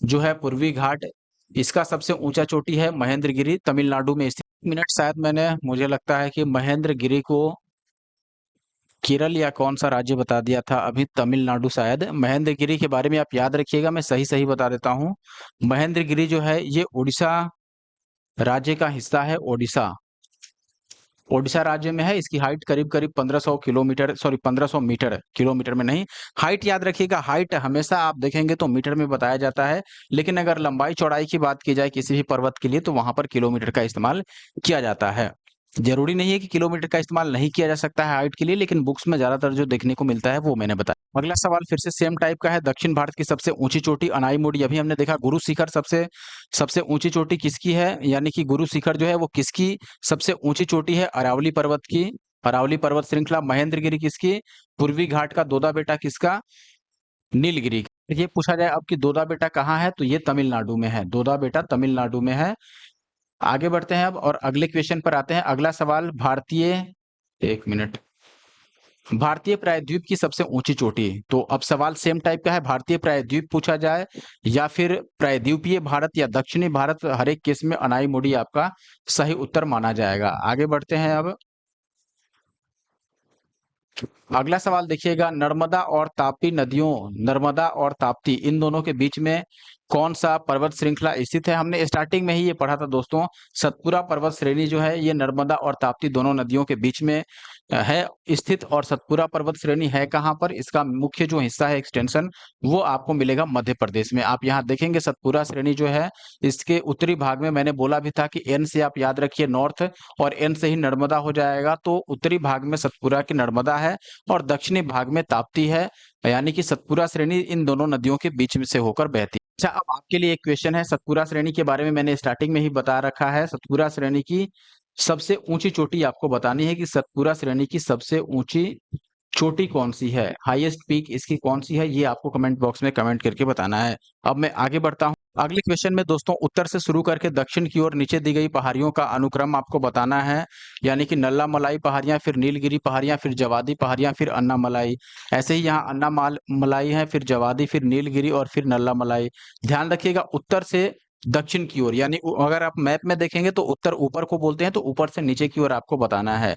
जो है, पूर्वी घाट इसका सबसे ऊंचा चोटी है महेंद्रगिरी, तमिलनाडु में स्थित। मिनट, शायद मैंने, मुझे लगता है कि महेंद्रगिरी को केरल या कौन सा राज्य बता दिया था, अभी तमिलनाडु शायद। महेंद्रगिरी के बारे में आप याद रखिएगा, मैं सही सही बता देता हूँ। महेंद्रगिरी जो है ये उड़ीसा राज्य का हिस्सा है। ओडिशा, ओडिशा राज्य में है। इसकी हाइट करीब करीब 1500 किलोमीटर, सॉरी 1500 मीटर, किलोमीटर में नहीं। हाइट याद रखिएगा, हाइट हमेशा आप देखेंगे तो मीटर में बताया जाता है, लेकिन अगर लंबाई चौड़ाई की बात की जाए किसी भी पर्वत के लिए, तो वहां पर किलोमीटर का इस्तेमाल किया जाता है। जरूरी नहीं है कि किलोमीटर का इस्तेमाल नहीं किया जा सकता है हाइट के लिए, लेकिन बुक्स में ज्यादातर जो देखने को मिलता है वो मैंने बताया। अगला सवाल फिर से सेम टाइप का है, दक्षिण भारत की सबसे ऊंची चोटी अनाईमुड़ी। अभी हमने देखा गुरु शिखर सबसे सबसे ऊंची चोटी किसकी है, यानी कि गुरु शिखर जो है वो किसकी सबसे ऊंची चोटी है, अरावली पर्वत की, अरावली पर्वत श्रृंखला। महेंद्रगिरी किसकी, पूर्वी घाट का। दोदा बेटा किसका, नीलगिरी का। ये पूछा जाए अब कि दोदा बेटा कहाँ है, तो ये तमिलनाडु में है, दोदा बेटा तमिलनाडु में है। आगे बढ़ते हैं अब और अगले क्वेश्चन पर आते हैं। अगला सवाल, भारतीय, एक मिनट, भारतीय प्रायद्वीप की सबसे ऊंची चोटी। तो अब सवाल सेम टाइप का है, भारतीय प्रायद्वीप पूछा जाए या फिर प्रायद्वीपीय भारत या दक्षिणी भारत, हर एक केस में अनाईमुड़ी आपका सही उत्तर माना जाएगा। आगे बढ़ते हैं अब। अगला सवाल देखिएगा, नर्मदा और ताप्ती नदियों, नर्मदा और ताप्ती इन दोनों के बीच में कौन सा पर्वत श्रृंखला स्थित है? हमने स्टार्टिंग में ही ये पढ़ा था दोस्तों, सतपुरा पर्वत श्रेणी जो है ये नर्मदा और ताप्ती दोनों नदियों के बीच में है स्थित। और सतपुरा पर्वत श्रेणी है कहाँ पर, इसका मुख्य जो हिस्सा है एक्सटेंशन, वो आपको मिलेगा मध्य प्रदेश में। आप यहाँ देखेंगे सतपुरा श्रेणी जो है, इसके उत्तरी भाग में, मैंने बोला भी था कि एन से आप याद रखिए नॉर्थ, और एन से ही नर्मदा हो जाएगा, तो उत्तरी भाग में सतपुरा की नर्मदा है और दक्षिणी भाग में ताप्ती है, यानी कि सतपुरा श्रेणी इन दोनों नदियों के बीच में से होकर बहती है। अच्छा, अब आपके लिए एक क्वेश्चन है, सतपुरा श्रेणी के बारे में मैंने स्टार्टिंग में ही बता रखा है। सतपुरा श्रेणी की सबसे ऊंची चोटी आपको बतानी है कि सतपुरा श्रेणी की सबसे ऊंची चोटी कौन सी है, हाईएस्ट पीक इसकी कौन सी है, ये आपको कमेंट बॉक्स में कमेंट करके बताना है। अब मैं आगे बढ़ता हूँ अगले क्वेश्चन में दोस्तों। उत्तर से शुरू करके दक्षिण की ओर नीचे दी गई पहाड़ियों का अनुक्रम आपको बताना है, यानी कि नल्ला मलाई पहाड़ियां, फिर नीलगिरी पहाड़ियां, फिर जवादी पहाड़ियां, फिर अन्ना मलाई। ऐसे ही यहाँ अन्ना मलाई है, फिर जवादी, फिर नीलगिरी और फिर नल्ला मलाई। ध्यान रखिएगा, उत्तर से दक्षिण की ओर, यानी अगर आप मैप में देखेंगे तो उत्तर ऊपर को बोलते हैं, तो ऊपर से नीचे की ओर आपको बताना है।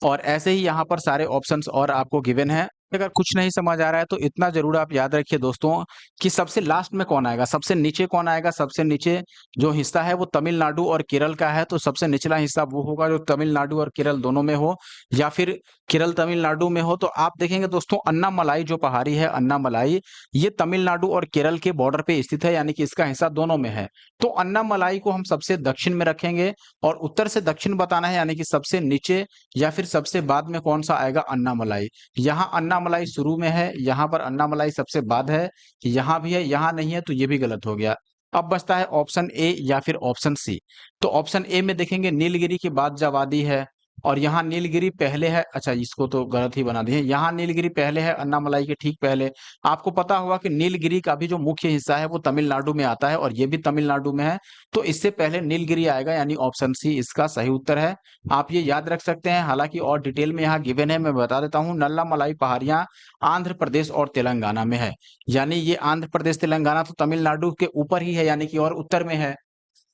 और ऐसे ही यहाँ पर सारे ऑप्शंस और आपको गिवन है। अगर कुछ नहीं समझ आ रहा है तो इतना ज़रूर आप याद रखिए दोस्तों कि सबसे लास्ट में कौन आएगा, सबसे नीचे कौन आएगा, सबसे नीचे जो हिस्सा है वो तमिलनाडु और केरल का है, तो सबसे निचला हिस्सा वो होगा जो तमिलनाडु और केरल दोनों में हो, या फिर केरल तमिलनाडु में हो। तो आप देखेंगे दोस्तों अन्नामलाई जो पहाड़ी है, अन्नामलाई, ये तमिलनाडु और केरल के बॉर्डर पे स्थित है, यानी कि इसका हिस्सा दोनों में है। तो अन्नामलाई को हम सबसे दक्षिण में रखेंगे और उत्तर से दक्षिण बताना है, यानी कि सबसे नीचे या फिर सबसे बाद में कौन सा आएगा, अन्नामलाई। यहाँ अन्नामलाई शुरू में है, यहाँ पर अन्नामलाई सबसे बाद है, यहाँ भी है, यहाँ नहीं है, तो ये भी गलत हो गया। अब बचता है ऑप्शन ए या फिर ऑप्शन सी। तो ऑप्शन ए में देखेंगे नीलगिरी के बाद जवादी है, और यहाँ नीलगिरी पहले है। अच्छा, इसको तो गलत ही बना दिए, यहाँ नीलगिरी पहले है अन्नामलाई के ठीक पहले। आपको पता होगा कि नीलगिरी का भी जो मुख्य हिस्सा है वो तमिलनाडु में आता है, और ये भी तमिलनाडु में है, तो इससे पहले नीलगिरी आएगा, यानी ऑप्शन सी इसका सही उत्तर है। आप ये याद रख सकते हैं, हालांकि और डिटेल में यहाँ गिवन है, मैं बता देता हूँ। नल्लामलाई पहाड़ियाँ आंध्र प्रदेश और तेलंगाना में है, यानी ये आंध्र प्रदेश तेलंगाना तो तमिलनाडु के ऊपर ही है, यानी कि और उत्तर में है,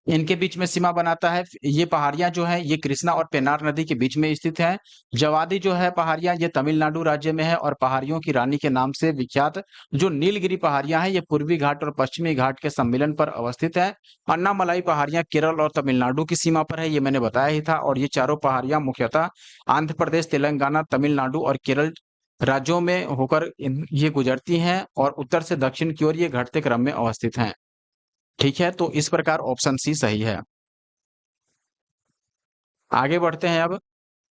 इनके बीच में सीमा बनाता है। ये पहाड़ियां जो है ये कृष्णा और पेन्नार नदी के बीच में स्थित है। जवादी जो है पहाड़ियां ये तमिलनाडु राज्य में है, और पहाड़ियों की रानी के नाम से विख्यात जो नीलगिरी पहाड़ियां हैं ये पूर्वी घाट और पश्चिमी घाट के सम्मिलन पर अवस्थित है। अन्नामलाई पहाड़ियां केरल और तमिलनाडु की सीमा पर है, ये मैंने बताया ही था। और ये चारों पहाड़ियां मुख्यतः आंध्र प्रदेश, तेलंगाना, तमिलनाडु और केरल राज्यों में होकर ये गुजरती हैं, और उत्तर से दक्षिण की ओर ये घटते क्रम में अवस्थित हैं। ठीक है, तो इस प्रकार ऑप्शन सी सही है। आगे बढ़ते हैं अब।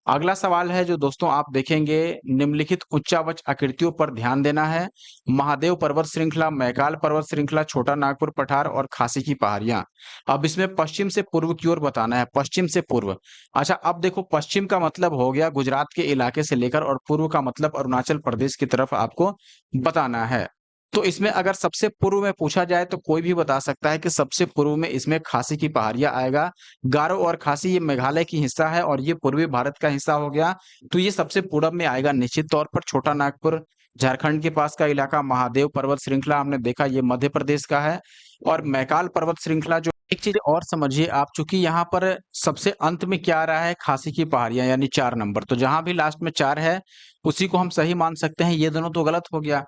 अगला सवाल है जो दोस्तों आप देखेंगे, निम्नलिखित उच्चावच आकृतियों पर ध्यान देना है। महादेव पर्वत श्रृंखला, मैकाल पर्वत श्रृंखला, छोटा नागपुर पठार और खासी की पहाड़ियां। अब इसमें पश्चिम से पूर्व की ओर बताना है, पश्चिम से पूर्व। अच्छा, अब देखो पश्चिम का मतलब हो गया गुजरात के इलाके से लेकर, और पूर्व का मतलब अरुणाचल प्रदेश की तरफ आपको बताना है। तो इसमें अगर सबसे पूर्व में पूछा जाए तो कोई भी बता सकता है कि सबसे पूर्व में इसमें खासी की पहाड़ियां आएगा। गारो और खासी ये मेघालय की हिस्सा है, और ये पूर्वी भारत का हिस्सा हो गया, तो ये सबसे पूरब में आएगा निश्चित तौर पर। छोटा नागपुर झारखंड के पास का इलाका, महादेव पर्वत श्रृंखला हमने देखा ये मध्य प्रदेश का है, और मैकाल पर्वत श्रृंखला जो, एक चीज और समझिए आप, चूंकि यहाँ पर सबसे अंत में क्या आ रहा है, खासी की पहाड़ियां, यानी 4 नंबर, तो जहां भी लास्ट में 4 है उसी को हम सही मान सकते हैं, ये दोनों तो गलत हो गया।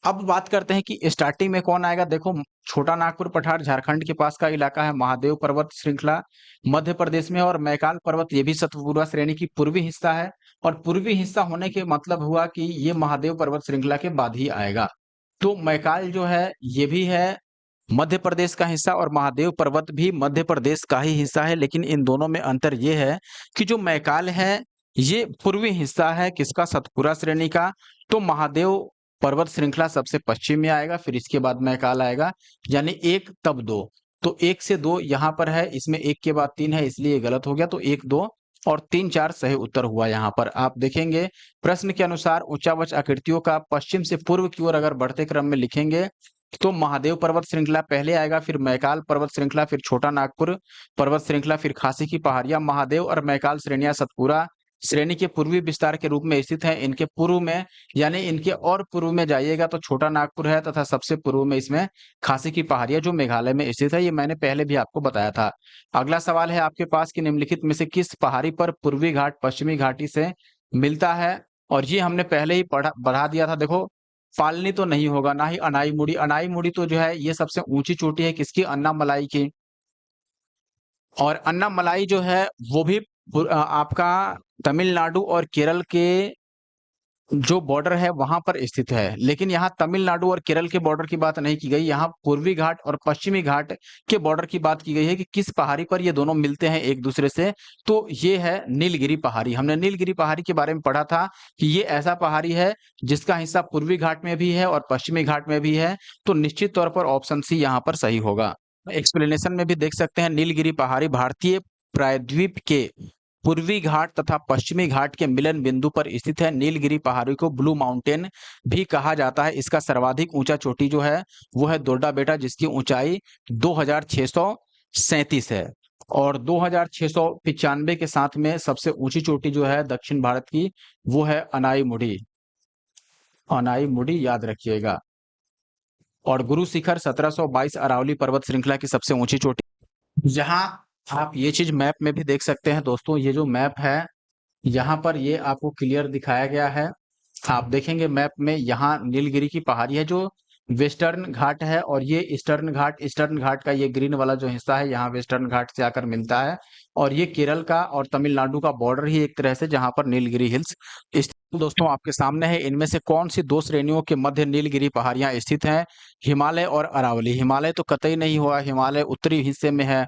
अब बात करते हैं कि स्टार्टिंग में कौन आएगा। देखो छोटा नागपुर पठार झारखंड के पास का इलाका है, महादेव पर्वत श्रृंखला मध्य प्रदेश में, और मैकाल पर्वत ये भी सतपुरा श्रेणी की पूर्वी हिस्सा है, और पूर्वी हिस्सा होने के मतलब हुआ कि ये महादेव पर्वत श्रृंखला के बाद ही आएगा। तो मैकाल जो है ये भी है मध्य प्रदेश का हिस्सा, और महादेव पर्वत भी मध्य प्रदेश का ही हिस्सा है, लेकिन इन दोनों में अंतर ये है कि जो मैकाल है ये पूर्वी हिस्सा है किसका, सतपुरा श्रेणी का। तो महादेव पर्वत श्रृंखला सबसे पश्चिम में आएगा, फिर इसके बाद मैकाल आएगा, यानी एक तब दो। तो एक से दो यहाँ पर है, इसमें एक के बाद तीन है, इसलिए गलत हो गया। तो एक, दो और तीन, चार सही उत्तर हुआ। यहाँ पर आप देखेंगे प्रश्न के अनुसार उच्चावच आकृतियों का पश्चिम से पूर्व की ओर अगर बढ़ते क्रम में लिखेंगे तो महादेव पर्वत श्रृंखला पहले आएगा, फिर मैकाल पर्वत श्रृंखला, फिर छोटा नागपुर पर्वत श्रृंखला, फिर खासी की पहाड़ियां। महादेव और मैकाल श्रेणियां सतपुरा श्रेणी के पूर्वी विस्तार के रूप में स्थित है। इनके पूर्व में, यानी इनके और पूर्व में जाइएगा तो छोटा नागपुर है, तथा सबसे पूर्व में इसमें खासी की पहाड़ियां जो मेघालय में स्थित है, ये मैंने पहले भी आपको बताया था। अगला सवाल है आपके पास कि निम्नलिखित में से किस पहाड़ी पर पूर्वी घाट पश्चिमी घाटी से मिलता है, और ये हमने पहले ही पढ़ा बढ़ा दिया था। देखो फालनी तो नहीं होगा, ना ही अनाई मुड़ी। अनाई मुड़ी तो जो है ये सबसे ऊंची चोटी है किसकी, अन्नामलाई की। और अन्नामलाई जो है वो भी आपका तमिलनाडु और केरल के जो बॉर्डर है वहां पर स्थित है, लेकिन यहाँ तमिलनाडु और केरल के बॉर्डर की बात नहीं की गई, यहाँ पूर्वी घाट और पश्चिमी घाट के बॉर्डर की बात की गई है कि किस पहाड़ी पर ये दोनों मिलते हैं एक दूसरे से। तो ये है नीलगिरी पहाड़ी। हमने नीलगिरी पहाड़ी के बारे में पढ़ा था कि ये ऐसा पहाड़ी है जिसका हिस्सा पूर्वी घाट में भी है और पश्चिमी घाट में भी है, तो निश्चित तौर पर ऑप्शन सी यहाँ पर सही होगा। एक्सप्लेनेशन में भी देख सकते हैं, नीलगिरी पहाड़ी भारतीय प्रायद्वीप के पूर्वी घाट तथा पश्चिमी घाट के मिलन बिंदु पर स्थित है। नीलगिरी पहाड़ी को ब्लू माउंटेन भी कहा जाता है। इसका सर्वाधिक ऊंचा चोटी जो है वो है दोड्डा बेटा, जिसकी ऊंचाई 2637 है, और 2695 के साथ में सबसे ऊंची चोटी जो है दक्षिण भारत की वो है अनाई मुड़ी। अनाई मुड़ी याद रखिएगा। और गुरु शिखर 1722 अरावली पर्वत श्रृंखला की सबसे ऊंची चोटी। यहाँ आप ये चीज मैप में भी देख सकते हैं दोस्तों, ये जो मैप है यहाँ पर ये आपको क्लियर दिखाया गया है आप देखेंगे मैप में, यहाँ नीलगिरी की पहाड़ी है जो वेस्टर्न घाट है, और ये ईस्टर्न घाट का ये ग्रीन वाला जो हिस्सा है यहाँ वेस्टर्न घाट से आकर मिलता है। और ये केरल का और तमिलनाडु का बॉर्डर ही एक तरह से, जहाँ पर नीलगिरी हिल्स स्थित दोस्तों आपके सामने है। इनमें से कौन सी दो श्रेणियों के मध्य नीलगिरी पहाड़ियां स्थित हैं? हिमालय और अरावली। हिमालय तो कतई नहीं हुआ, हिमालय उत्तरी हिस्से में है।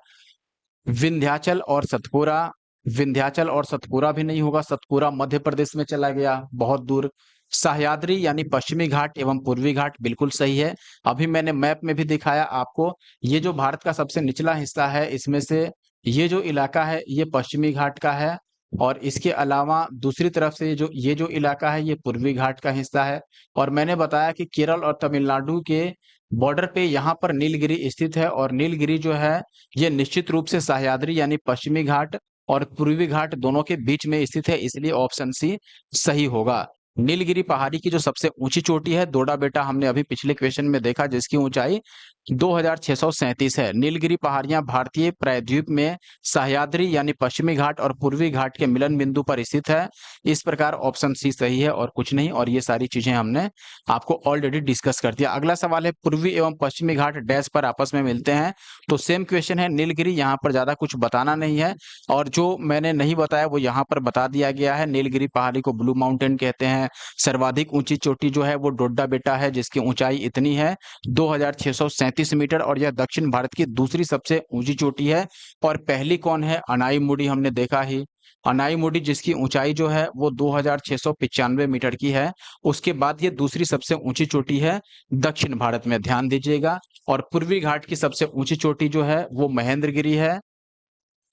विंध्याचल और सतपुरा, विंध्याचल और सतपुरा भी नहीं होगा, सतपुरा मध्य प्रदेश में चला गया बहुत दूर। सह्याद्री यानी पश्चिमी घाट एवं पूर्वी घाट बिल्कुल सही है। अभी मैंने मैप में भी दिखाया आपको, ये जो भारत का सबसे निचला हिस्सा है इसमें से ये जो इलाका है ये पश्चिमी घाट का है, और इसके अलावा दूसरी तरफ से ये जो इलाका है ये पूर्वी घाट का हिस्सा है। और मैंने बताया कि केरल और तमिलनाडु के बॉर्डर पे यहाँ पर नीलगिरी स्थित है, और नीलगिरी जो है ये निश्चित रूप से सह्याद्री यानी पश्चिमी घाट और पूर्वी घाट दोनों के बीच में स्थित है, इसलिए ऑप्शन सी सही होगा। नीलगिरी पहाड़ी की जो सबसे ऊंची चोटी है दोडा बेटा, हमने अभी पिछले क्वेश्चन में देखा, जिसकी ऊंचाई 2637 है। नीलगिरी पहाड़ियां भारतीय प्रायद्वीप में सह्याद्री यानी पश्चिमी घाट और पूर्वी घाट के मिलन बिंदु पर स्थित है। इस प्रकार ऑप्शन सी सही है और कुछ नहीं, और ये सारी चीजें हमने आपको ऑलरेडी डिस्कस कर दिया। अगला सवाल है, पूर्वी एवं पश्चिमी घाट डैश पर आपस में मिलते हैं? तो सेम क्वेश्चन है, नीलगिरी, यहाँ पर ज्यादा कुछ बताना नहीं है, और जो मैंने नहीं बताया वो यहाँ पर बता दिया गया है। नीलगिरी पहाड़ी को ब्लू माउंटेन कहते हैं। सर्वाधिक ऊंची चोटी जो है वो डोडा बेटा है, जिसकी ऊंचाई इतनी है 2637 मीटर, और यह दक्षिण भारत की दूसरी सबसे ऊंची चोटी है। और पहली कौन है? अनाई मुडी, हमने देखा ही, अनाई मुडी जिसकी ऊंचाई जो है वो 2695 मीटर की है। उसके बाद ये दूसरी सबसे ऊंची चोटी है दक्षिण भारत में, ध्यान दीजिएगा। और पूर्वी घाट की सबसे ऊंची चोटी जो है वो महेंद्रगिरी है,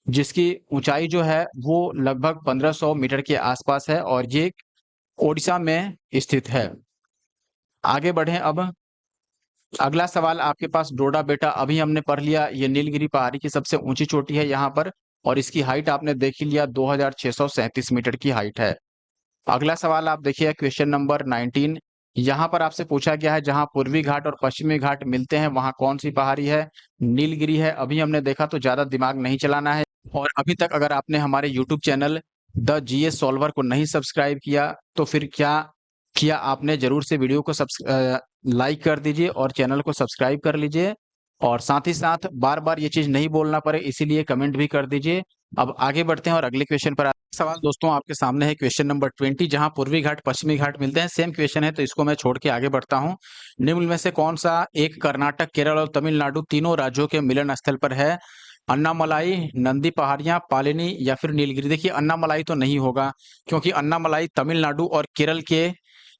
जिसकी ऊंचाई जो है वो लगभग 1500 मीटर के आसपास है, और ये ओडिशा में स्थित है। आगे बढ़ें अब। अगला सवाल आपके पास डोडा बेटा, अभी हमने पढ़ लिया, ये नीलगिरी पहाड़ी की सबसे ऊंची चोटी है यहाँ पर, और इसकी हाइट आपने देख ही लिया 2637 मीटर की हाइट है। अगला सवाल आप देखिए, क्वेश्चन नंबर 19। यहाँ पर आपसे पूछा गया है, जहाँ पूर्वी घाट और पश्चिमी घाट मिलते हैं वहां कौन सी पहाड़ी है? नीलगिरी है। अभी हमने देखा, तो ज्यादा दिमाग नहीं चलाना है। और अभी तक अगर आपने हमारे YouTube channel the GS solver को नहीं सब्सक्राइब किया, तो फिर क्या किया आपने? जरूर से वीडियो को लाइक कर दीजिए और चैनल को सब्सक्राइब कर लीजिए, और साथ ही साथ बार बार ये चीज नहीं बोलना पड़े इसीलिए कमेंट भी कर दीजिए। अब आगे बढ़ते हैं और अगले क्वेश्चन पर सवाल दोस्तों आपके सामने है, क्वेश्चन नंबर 20, जहां पूर्वी घाट पश्चिमी घाट मिलते हैं। सेम क्वेश्चन है, तो इसको मैं छोड़ के आगे बढ़ता हूं। निम्न में से कौन सा एक कर्नाटक, केरल और तमिलनाडु तीनों राज्यों के मिलन स्थल पर है? अन्नामलाई, नंदी पहाड़ियां, पालिनी या फिर नीलगिरी। देखिए अन्नामलाई तो नहीं होगा, क्योंकि अन्नामलाई तमिलनाडु और केरल के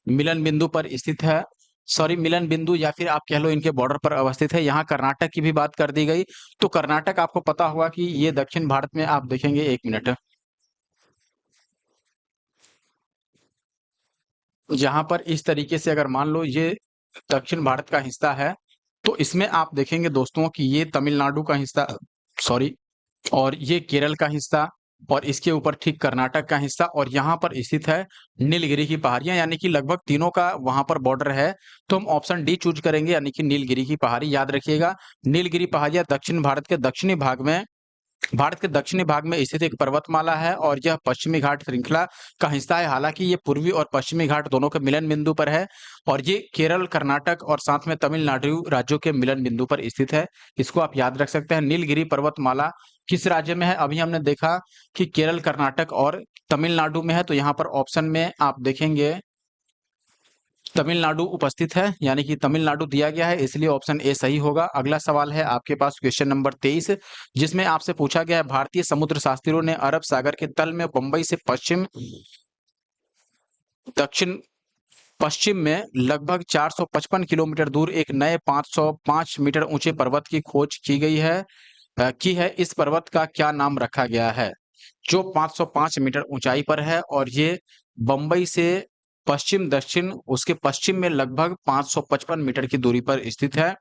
मिलन बिंदु पर स्थित है। सॉरी, मिलन बिंदु या फिर आप कह लो इनके बॉर्डर पर अवस्थित है। यहाँ कर्नाटक की भी बात कर दी गई, तो कर्नाटक आपको पता होगा कि ये दक्षिण भारत में, आप देखेंगे, एक मिनट, यहाँ पर इस तरीके से अगर मान लो ये दक्षिण भारत का हिस्सा है, तो इसमें आप देखेंगे दोस्तों कि ये तमिलनाडु का हिस्सा, सॉरी, और ये केरल का हिस्सा, और इसके ऊपर ठीक कर्नाटक का हिस्सा, और यहाँ पर स्थित है नीलगिरी की पहाड़ियां, यानी कि लगभग तीनों का वहां पर बॉर्डर है। तो हम ऑप्शन डी चूज करेंगे, यानी कि नीलगिरी की पहाड़ी। याद रखिएगा, नीलगिरी पहाड़ियां दक्षिण भारत के दक्षिणी भाग में, भारत के दक्षिणी भाग में स्थित एक पर्वतमाला है, और यह पश्चिमी घाट श्रृंखला का हिस्सा है। हालांकि ये पूर्वी और पश्चिमी घाट दोनों के मिलन बिंदु पर है, और ये केरल, कर्नाटक और साथ में तमिलनाडु राज्यों के मिलन बिंदु पर स्थित है। इसको आप याद रख सकते हैं। नीलगिरी पर्वतमाला किस राज्य में है? अभी हमने देखा कि केरल, कर्नाटक और तमिलनाडु में है, तो यहाँ पर ऑप्शन में आप देखेंगे तमिलनाडु उपस्थित है, यानी कि तमिलनाडु दिया गया है, इसलिए ऑप्शन ए सही होगा। अगला सवाल है आपके पास, क्वेश्चन नंबर 23, जिसमें आपसे पूछा गया है, भारतीय समुद्र शास्त्रियों ने अरब सागर के तल में बंबई से दक्षिण पश्चिम में लगभग 455 किलोमीटर दूर एक नए 505 मीटर ऊंचे पर्वत की खोज की गई है, इस पर्वत का क्या नाम रखा गया है? जो 505 मीटर ऊंचाई पर है, और ये बंबई से पश्चिम दक्षिण, उसके पश्चिम में लगभग 555 मीटर की दूरी पर स्थित है।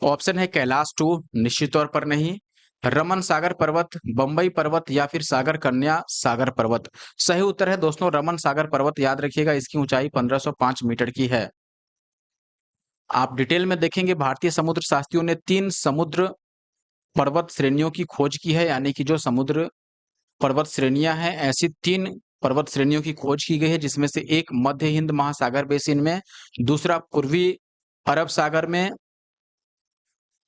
ऑप्शन है कैलाश 2, निश्चित तौर पर नहीं, रमन सागर पर्वत, बंबई पर्वत या फिर सागर कन्या सागर पर्वत। सही उत्तर है दोस्तों रमन सागर पर्वत। याद रखिएगा, इसकी ऊंचाई 1505 मीटर की है। आप डिटेल में देखेंगे, भारतीय समुद्र शास्त्रियों ने 3 समुद्र पर्वत श्रेणियों की खोज की है, यानी कि जो समुद्र पर्वत श्रेणियां हैं, ऐसी 3 पर्वत श्रेणियों की खोज की गई है, जिसमें से एक मध्य हिंद महासागर बेसिन में, दूसरा पूर्वी अरब सागर में,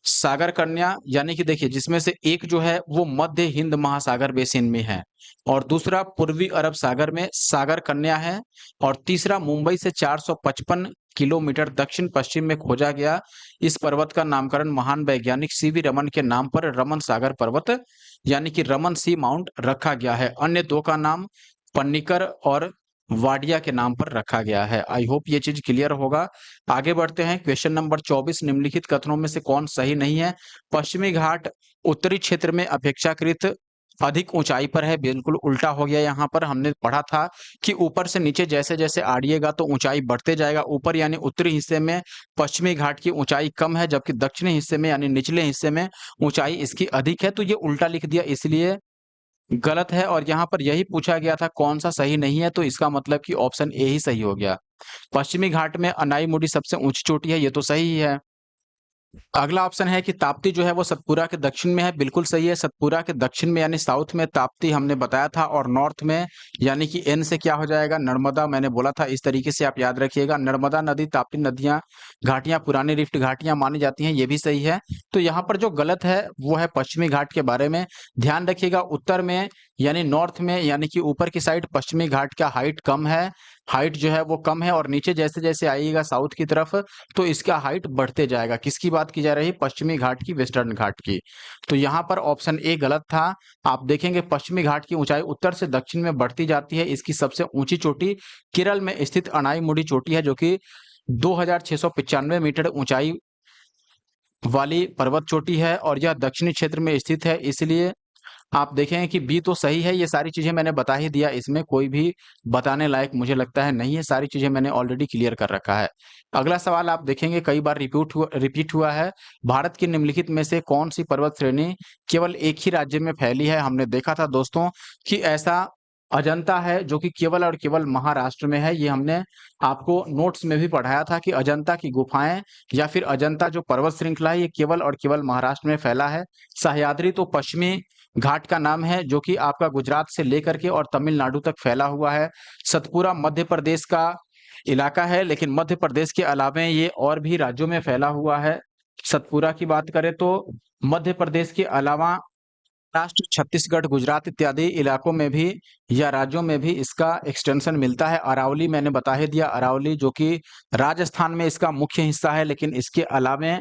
सागर कन्या यानी कि देखिए जिसमें से एक जो है वो मध्य हिंद महासागर बेसिन में है और दूसरा पूर्वी अरब सागर में सागर कन्या है और तीसरा मुंबई से 455 किलोमीटर दक्षिण पश्चिम में खोजा गया इस पर्वत का नामकरण महान वैज्ञानिक सीवी रमन के नाम पर रमन सागर पर्वत यानी कि रमन सी माउंट रखा गया है। अन्य दो का नाम पन्नीकर और वाडिया के नाम पर रखा गया है। आई होप ये चीज क्लियर होगा। आगे बढ़ते हैं। क्वेश्चन नंबर 24, निम्नलिखित कथनों में से कौन सही नहीं है? पश्चिमी घाट उत्तरी क्षेत्र में अपेक्षाकृत अधिक ऊंचाई पर है। बिल्कुल उल्टा हो गया। यहाँ पर हमने पढ़ा था कि ऊपर से नीचे जैसे जैसे आड़िएगा तो ऊंचाई बढ़ते जाएगा। ऊपर यानी उत्तरी हिस्से में पश्चिमी घाट की ऊंचाई कम है, जबकि दक्षिणी हिस्से में यानी निचले हिस्से में ऊंचाई इसकी अधिक है। तो ये उल्टा लिख दिया, इसलिए गलत है। और यहाँ पर यही पूछा गया था कौन सा सही नहीं है, तो इसका मतलब कि ऑप्शन ए ही सही हो गया। पश्चिमी घाट में अनाईमुडी सबसे ऊंची चोटी है, ये तो सही ही है। अगला ऑप्शन है कि ताप्ती जो है वो सतपुरा के दक्षिण में है। बिल्कुल सही है। सतपुरा के दक्षिण में यानी साउथ में ताप्ती हमने बताया था, और नॉर्थ में यानी कि एन से क्या हो जाएगा, नर्मदा। मैंने बोला था, इस तरीके से आप याद रखिएगा। नर्मदा नदी, ताप्ती नदियां, घाटियां पुरानी रिफ्ट घाटियां मानी जाती हैं, ये भी सही है। तो यहाँ पर जो गलत है वो है पश्चिमी घाट के बारे में। ध्यान रखिएगा, उत्तर में यानी नॉर्थ में यानी कि ऊपर की साइड पश्चिमी घाट का हाइट कम है, हाइट जो है वो कम है, और नीचे जैसे जैसे आइएगा साउथ की तरफ तो इसका हाइट बढ़ते जाएगा। किसकी बात की जा रही है? पश्चिमी घाट की, वेस्टर्न घाट की। तो यहाँ पर ऑप्शन ए गलत था। आप देखेंगे पश्चिमी घाट की ऊंचाई उत्तर से दक्षिण में बढ़ती जाती है। इसकी सबसे ऊंची चोटी केरल में स्थित अनाईमुडी चोटी है, जो कि 2695 मीटर ऊंचाई वाली पर्वत चोटी है और यह दक्षिणी क्षेत्र में स्थित है। इसलिए आप देखें कि बी तो सही है। ये सारी चीजें मैंने बता ही दिया, इसमें कोई भी बताने लायक मुझे लगता है नहीं है। सारी चीजें मैंने ऑलरेडी क्लियर कर रखा है। अगला सवाल आप देखेंगे कई बार रिपीट हुआ है। भारत की निम्नलिखित में से कौन सी पर्वत श्रेणी केवल एक ही राज्य में फैली है? हमने देखा था दोस्तों कि ऐसा अजंता है जो कि केवल और केवल महाराष्ट्र में है। ये हमने आपको नोट्स में भी पढ़ाया था कि अजंता की गुफाएं या फिर अजंता जो पर्वत श्रृंखला है ये केवल और केवल महाराष्ट्र में फैला है। सह्याद्री तो पश्चिमी घाट का नाम है जो कि आपका गुजरात से लेकर के और तमिलनाडु तक फैला हुआ है। सतपुरा मध्य प्रदेश का इलाका है, लेकिन मध्य प्रदेश के अलावे ये और भी राज्यों में फैला हुआ है। सतपुरा की बात करें तो मध्य प्रदेश के अलावा महाराष्ट्र, छत्तीसगढ़, गुजरात इत्यादि इलाकों में भी या राज्यों में भी इसका एक्सटेंशन मिलता है। अरावली मैंने बता ही दिया, अरावली जो कि राजस्थान में इसका मुख्य हिस्सा है, लेकिन इसके अलावे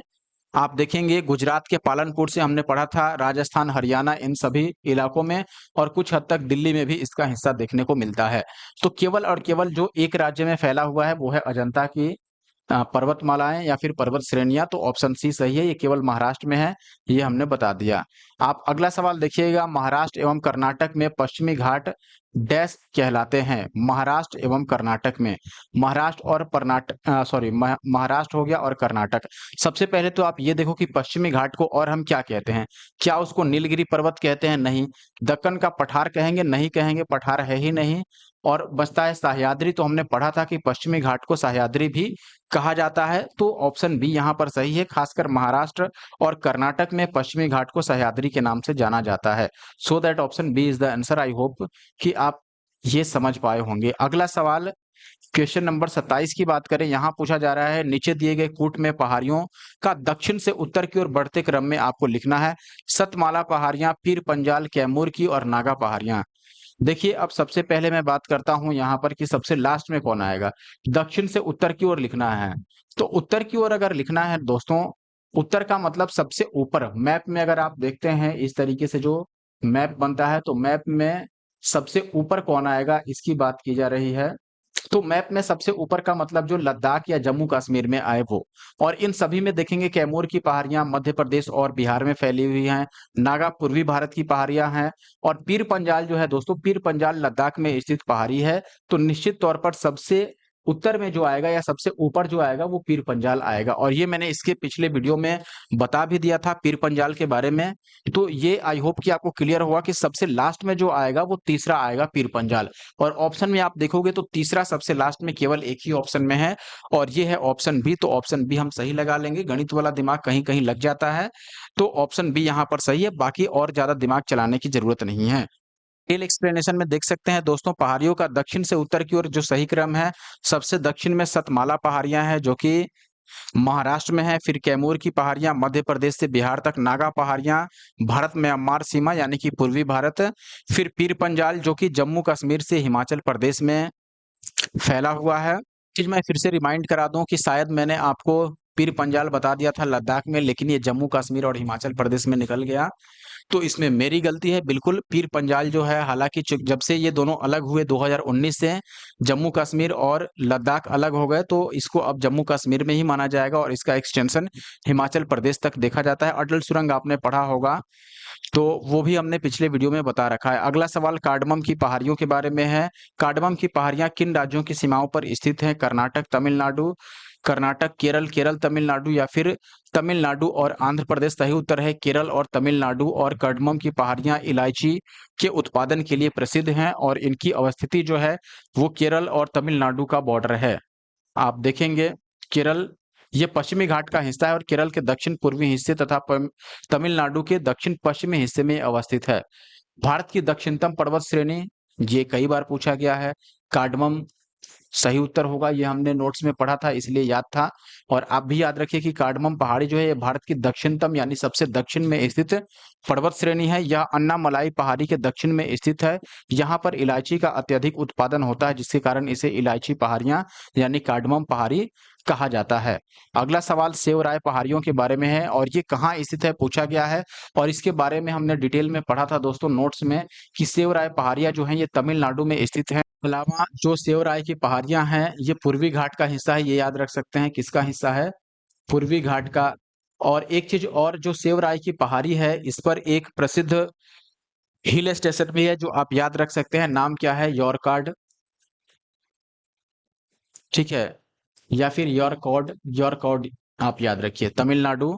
आप देखेंगे गुजरात के पालनपुर से हमने पढ़ा था, राजस्थान, हरियाणा, इन सभी इलाकों में और कुछ हद तक दिल्ली में भी इसका हिस्सा देखने को मिलता है। तो केवल और केवल जो एक राज्य में फैला हुआ है वो है अजंता की पर्वतमालाएं या फिर पर्वत श्रेणियां। तो ऑप्शन सी सही है, ये केवल महाराष्ट्र में है, ये हमने बता दिया। आप अगला सवाल देखिएगा, महाराष्ट्र एवं कर्नाटक में पश्चिमी घाट डैश कहलाते हैं? महाराष्ट्र एवं कर्नाटक में, महाराष्ट्र और महाराष्ट्र हो गया और कर्नाटक। सबसे पहले तो आप ये देखो कि पश्चिमी घाट को और हम क्या कहते हैं? क्या उसको नीलगिरी पर्वत कहते हैं? नहीं। दक्कन का पठार कहेंगे? नहीं कहेंगे, पठार है ही नहीं। और बचता है सह्याद्री, तो हमने पढ़ा था कि पश्चिमी घाट को सह्याद्री भी कहा जाता है। तो ऑप्शन बी यहाँ पर सही है। खासकर महाराष्ट्र और कर्नाटक में पश्चिमी घाट को सह्याद्री के नाम से जाना जाता है। So that option B is the answer. I hope कि आप ये समझ पाए होंगे। अगला सवाल क्वेश्चन नंबर 27 की बात करें। यहाँ पूछा जा रहा है, नीचे दिए गए कूट में पहाड़ियों का दक्षिण से उत्तर की ओर बढ़ते क्रम में आपको लिखना है। सतमाला पहाड़ियां, पीर पंजाल, कैमूर की और नागा पहाड़ियां। देखिए, अब सबसे पहले मैं बात करता हूं यहाँ पर कि सबसे लास्ट में कौन आएगा। दक्षिण से उत्तर की ओर लिखना है, तो उत्तर की ओर अगर लिखना है दोस्तों, उत्तर का मतलब सबसे ऊपर। मैप में अगर आप देखते हैं इस तरीके से जो मैप बनता है, तो मैप में सबसे ऊपर कौन आएगा इसकी बात की जा रही है। तो मैप में सबसे ऊपर का मतलब जो लद्दाख या जम्मू कश्मीर में आए वो। और इन सभी में देखेंगे कैमूर की पहाड़ियां मध्य प्रदेश और बिहार में फैली हुई हैं। नागा पूर्वी भारत की पहाड़ियां हैं। और पीर पंजाल जो है दोस्तों, पीर पंजाल लद्दाख में स्थित पहाड़ी है। तो निश्चित तौर पर सबसे उत्तर में जो आएगा या सबसे ऊपर जो आएगा वो पीर पंजाल आएगा। और ये मैंने इसके पिछले वीडियो में बता भी दिया था पीर पंजाल के बारे में। तो ये आई होप कि आपको क्लियर हुआ कि सबसे लास्ट में जो आएगा वो तीसरा आएगा, पीर पंजाल। और ऑप्शन में आप देखोगे तो तीसरा सबसे लास्ट में केवल एक ही ऑप्शन में है, और ये है ऑप्शन बी। तो ऑप्शन बी हम सही लगा लेंगे, गणित वाला दिमाग कहीं कहीं लग जाता है। तो ऑप्शन बी यहाँ पर सही है, बाकी और ज्यादा दिमाग चलाने की जरूरत नहीं है। डिटेल एक्सप्लेनेशन में देख सकते हैं दोस्तों, पहाड़ियों का दक्षिण से उत्तर की ओर जो सही क्रम है, सबसे दक्षिण में सतमाला पहाड़ियां हैं जो कि महाराष्ट्र में है। फिर कैमूर की पहाड़ियां मध्य प्रदेश से बिहार तक, नागा पहाड़ियां भारत म्यांमार सीमा यानी कि पूर्वी भारत। फिर पीर पंजाल जो कि जम्मू कश्मीर से हिमाचल प्रदेश में फैला हुआ है। चीज मैं फिर से रिमाइंड करा दूं कि शायद मैंने आपको पीर पंजाल बता दिया था लद्दाख में, लेकिन ये जम्मू कश्मीर और हिमाचल प्रदेश में निकल गया, तो इसमें मेरी गलती है बिल्कुल। पीर पंजाल जो है, हालांकि जब से ये दोनों अलग हुए 2019 से, जम्मू कश्मीर और लद्दाख अलग हो गए, तो इसको अब जम्मू कश्मीर में ही माना जाएगा और इसका एक्सटेंशन हिमाचल प्रदेश तक देखा जाता है। अटल सुरंग आपने पढ़ा होगा, तो वो भी हमने पिछले वीडियो में बता रखा है। अगला सवाल कार्डमम की पहाड़ियों के बारे में है। कार्डमम की पहाड़ियां किन राज्यों की सीमाओं पर स्थित हैं? कर्नाटक, तमिलनाडु, कर्नाटक, केरल, केरल तमिलनाडु या फिर तमिलनाडु और आंध्र प्रदेश? सही उत्तर है केरल और तमिलनाडु। और कार्डमम की पहाड़ियां इलायची के उत्पादन के लिए प्रसिद्ध हैं और इनकी अवस्थिति जो है वो केरल और तमिलनाडु का बॉर्डर है। आप देखेंगे केरल ये पश्चिमी घाट का हिस्सा है और केरल के दक्षिण पूर्वी हिस्से तथा तमिलनाडु के दक्षिण पश्चिमी हिस्से में अवस्थित है। भारत की दक्षिणतम पर्वत श्रेणी, ये कई बार पूछा गया है। कार्डमम सही उत्तर होगा, ये हमने नोट्स में पढ़ा था इसलिए याद था। और आप भी याद रखिए कि कार्डमम पहाड़ी जो है ये भारत की दक्षिणतम यानी सबसे दक्षिण में स्थित पर्वत श्रेणी है। यह अन्नामलाई पहाड़ी के दक्षिण में स्थित है। यहाँ पर इलायची का अत्यधिक उत्पादन होता है, जिसके कारण इसे इलायची पहाड़ियां यानी कार्डमम पहाड़ी कहा जाता है। अगला सवाल सेवराय पहाड़ियों के बारे में है और ये कहाँ स्थित है पूछा गया है, और इसके बारे में हमने डिटेल में पढ़ा था दोस्तों नोट्स में कि सेवराय पहाड़ियां जो हैं ये तमिलनाडु में स्थित है। अलावा जो सेवराय की पहाड़ियां हैं ये पूर्वी घाट का हिस्सा है, ये याद रख सकते हैं किसका हिस्सा है, पूर्वी घाट का। और एक चीज और, जो सेवराय की पहाड़ी है इस पर एक प्रसिद्ध हिल स्टेशन भी है जो आप याद रख सकते हैं, नाम क्या है, यॉरकार्ड, ठीक है, या फिर यॉरकॉर्ड, यॉरकॉर्ड आप याद रखिए। तमिलनाडु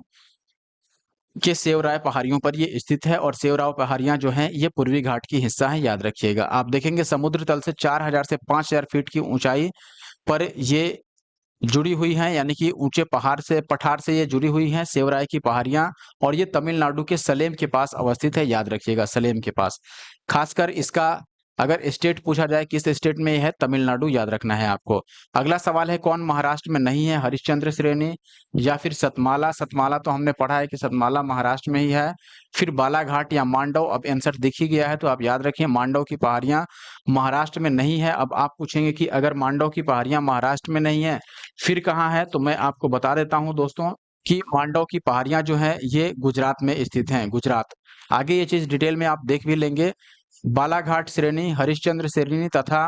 के सेवराय पहाड़ियों पर ये स्थित है और सेवराय पहाड़ियां जो हैं ये पूर्वी घाट की हिस्सा है, याद रखिएगा। आप देखेंगे समुद्र तल से 4000 से 5000 फीट की ऊंचाई पर ये जुड़ी हुई हैं, यानी कि ऊंचे पहाड़ से पठार से ये जुड़ी हुई हैं सेवराय की पहाड़ियां। और ये तमिलनाडु के सलेम के पास अवस्थित है, याद रखिएगा सलेम के पास। खासकर इसका अगर स्टेट पूछा जाए किस स्टेट में ये है, तमिलनाडु याद रखना है आपको। अगला सवाल है कौन महाराष्ट्र में नहीं है, हरिश्चंद्र श्रेणी या फिर सतमाला? सतमाला तो हमने पढ़ा है कि सतमाला महाराष्ट्र में ही है। फिर बालाघाट या मांडव, अब आंसर दिख ही गया है तो आप याद रखिए मांडव की पहाड़ियां महाराष्ट्र में नहीं है। अब आप पूछेंगे कि अगर मांडव की पहाड़ियां महाराष्ट्र में नहीं है फिर कहाँ है, तो मैं आपको बता देता हूं दोस्तों कि मांडव की पहाड़ियां जो है ये गुजरात में स्थित हैं, गुजरात। आगे ये चीज डिटेल में आप देख भी लेंगे। बालाघाट श्रेणी, हरिश्चंद्र श्रेणी तथा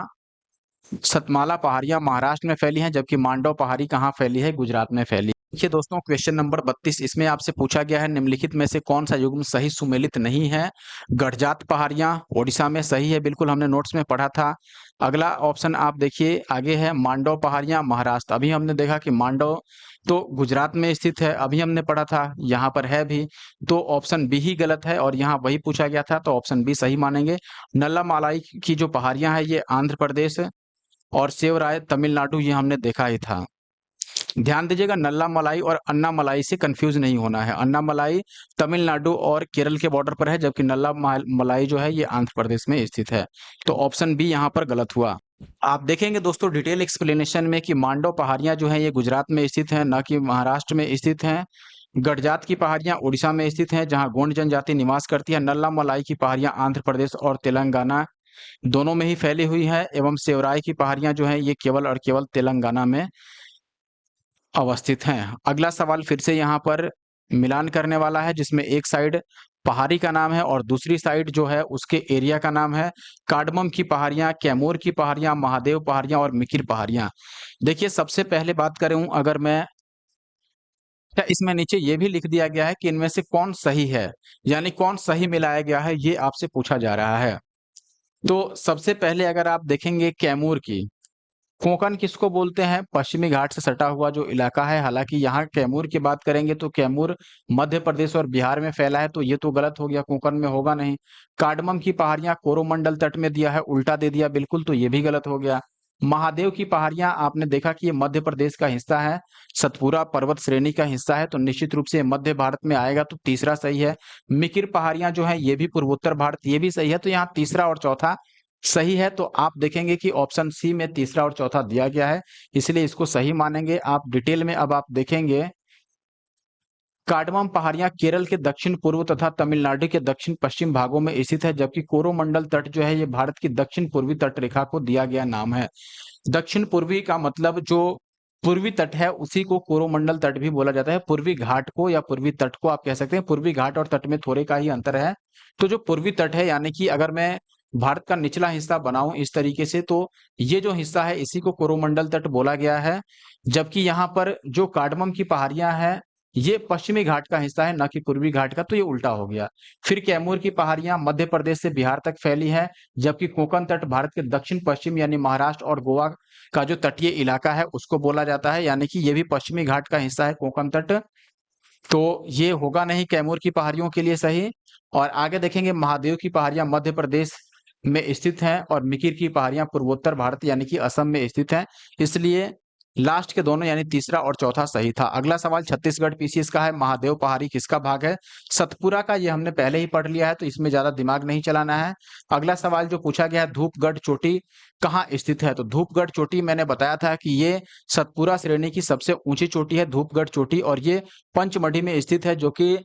सतमाला पहाड़ियां महाराष्ट्र में फैली हैं, जबकि मांडव पहाड़ी कहाँ फैली है, गुजरात में फैली। देखिए दोस्तों क्वेश्चन नंबर 32, इसमें आपसे पूछा गया है निम्नलिखित में से कौन सा युग्म सही सुमेलित नहीं है? गढ़जात पहाड़ियां ओडिशा में सही है, बिल्कुल हमने नोट्स में पढ़ा था। अगला ऑप्शन आप देखिए आगे है मांडव पहाड़ियां महाराष्ट्र, अभी हमने देखा कि मांडव तो गुजरात में स्थित है, अभी हमने पढ़ा था यहाँ पर है भी, तो ऑप्शन बी ही गलत है और यहाँ वही पूछा गया था तो ऑप्शन बी सही मानेंगे। नल्ला मलाई की जो पहाड़ियां हैं ये आंध्र प्रदेश और सेवराय तमिलनाडु, ये हमने देखा ही था। ध्यान दीजिएगा नल्ला मलाई और अन्ना मलाई से कंफ्यूज नहीं होना है। अन्ना मलाई तमिलनाडु और केरल के बॉर्डर पर है, जबकि नल्ला मलाई जो है ये आंध्र प्रदेश में स्थित है। तो ऑप्शन बी यहाँ पर गलत हुआ। आप देखेंगे दोस्तों डिटेल एक्सप्लेनेशन में कि मांडव पहाड़ियां जो हैं ये गुजरात में स्थित हैं, न कि महाराष्ट्र में स्थित हैं। गढ़जात की पहाड़ियां उड़ीसा में स्थित हैं जहां गोंड जनजाति निवास करती है। नल्ला मलाई की पहाड़ियां आंध्र प्रदेश और तेलंगाना दोनों में ही फैली हुई है, एवं सेवराय की पहाड़ियां जो हैं ये केवल और केवल तेलंगाना में अवस्थित हैं। अगला सवाल फिर से यहाँ पर मिलान करने वाला है, जिसमें एक साइड पहाड़ी का नाम है और दूसरी साइड जो है उसके एरिया का नाम है। कार्डमम की पहाड़ियां, कैमूर की पहाड़ियां, महादेव पहाड़ियां और मिकिर पहाड़ियां। देखिए सबसे पहले बात करूं अगर मैं, क्या इसमें नीचे ये भी लिख दिया गया है कि इनमें से कौन सही है, यानी कौन सही मिलाया गया है, ये आपसे पूछा जा रहा है। तो सबसे पहले अगर आप देखेंगे कैमूर की, कोंकण किसको बोलते हैं? पश्चिमी घाट से सटा हुआ जो इलाका है। हालांकि यहाँ कैमूर की बात करेंगे तो कैमूर मध्य प्रदेश और बिहार में फैला है, तो ये तो गलत हो गया, कोंकण में होगा नहीं। कार्डमम की पहाड़ियां कोरोमंडल तट में दिया है, उल्टा दे दिया बिल्कुल, तो ये भी गलत हो गया। महादेव की पहाड़ियां आपने देखा कि ये मध्य प्रदेश का हिस्सा है, सतपुरा पर्वत श्रेणी का हिस्सा है, तो निश्चित रूप से मध्य भारत में आएगा, तो तीसरा सही है। मिकिर पहाड़ियां जो है ये भी पूर्वोत्तर भारत, ये भी सही है, तो यहाँ तीसरा और चौथा सही है। तो आप देखेंगे कि ऑप्शन सी में तीसरा और चौथा दिया गया है, इसलिए इसको सही मानेंगे। आप डिटेल में अब आप देखेंगे, कार्डमम पहाड़ियां केरल के दक्षिण पूर्व तथा तमिलनाडु के दक्षिण पश्चिम भागों में स्थित है, जबकि कोरोमंडल तट जो है ये भारत की दक्षिण पूर्वी तट रेखा को दिया गया नाम है। दक्षिण पूर्वी का मतलब जो पूर्वी तट है उसी को कोरोमंडल तट भी बोला जाता है। पूर्वी घाट को या पूर्वी तट को आप कह सकते हैं। पूर्वी घाट और तट में थोड़े का ही अंतर है। तो जो पूर्वी तट है, यानी कि अगर मैं भारत का निचला हिस्सा बनाऊं इस तरीके से, तो ये जो हिस्सा है इसी को कोरोमंडल तट बोला गया है। जबकि यहाँ पर जो कार्डमम की पहाड़ियां हैं ये पश्चिमी घाट का हिस्सा है, ना कि पूर्वी घाट का, तो ये उल्टा हो गया। फिर कैमूर की पहाड़ियां मध्य प्रदेश से बिहार तक फैली है, जबकि कोंकण तट भारत के दक्षिण पश्चिम यानी महाराष्ट्र और गोवा का जो तटीय इलाका है उसको बोला जाता है, यानी कि ये भी पश्चिमी घाट का हिस्सा है कोंकण तट। तो ये होगा नहीं कैमूर की पहाड़ियों के लिए सही। और आगे देखेंगे, महादेव की पहाड़ियां मध्य प्रदेश में स्थित हैं और मिकिर की पहाड़ियां पूर्वोत्तर भारत यानी कि असम में स्थित हैं, इसलिए लास्ट के दोनों यानी तीसरा और चौथा सही था। अगला सवाल छत्तीसगढ़ पीसीएस का है, महादेव पहाड़ी किसका भाग है? सतपुरा का, ये हमने पहले ही पढ़ लिया है, तो इसमें ज्यादा दिमाग नहीं चलाना है। अगला सवाल जो पूछा गया है, धूपगढ़ चोटी कहाँ स्थित है? तो धूपगढ़ चोटी मैंने बताया था कि ये सतपुरा श्रेणी की सबसे ऊंची चोटी है धूपगढ़ चोटी, और ये पंचमढ़ी में स्थित है, जो कि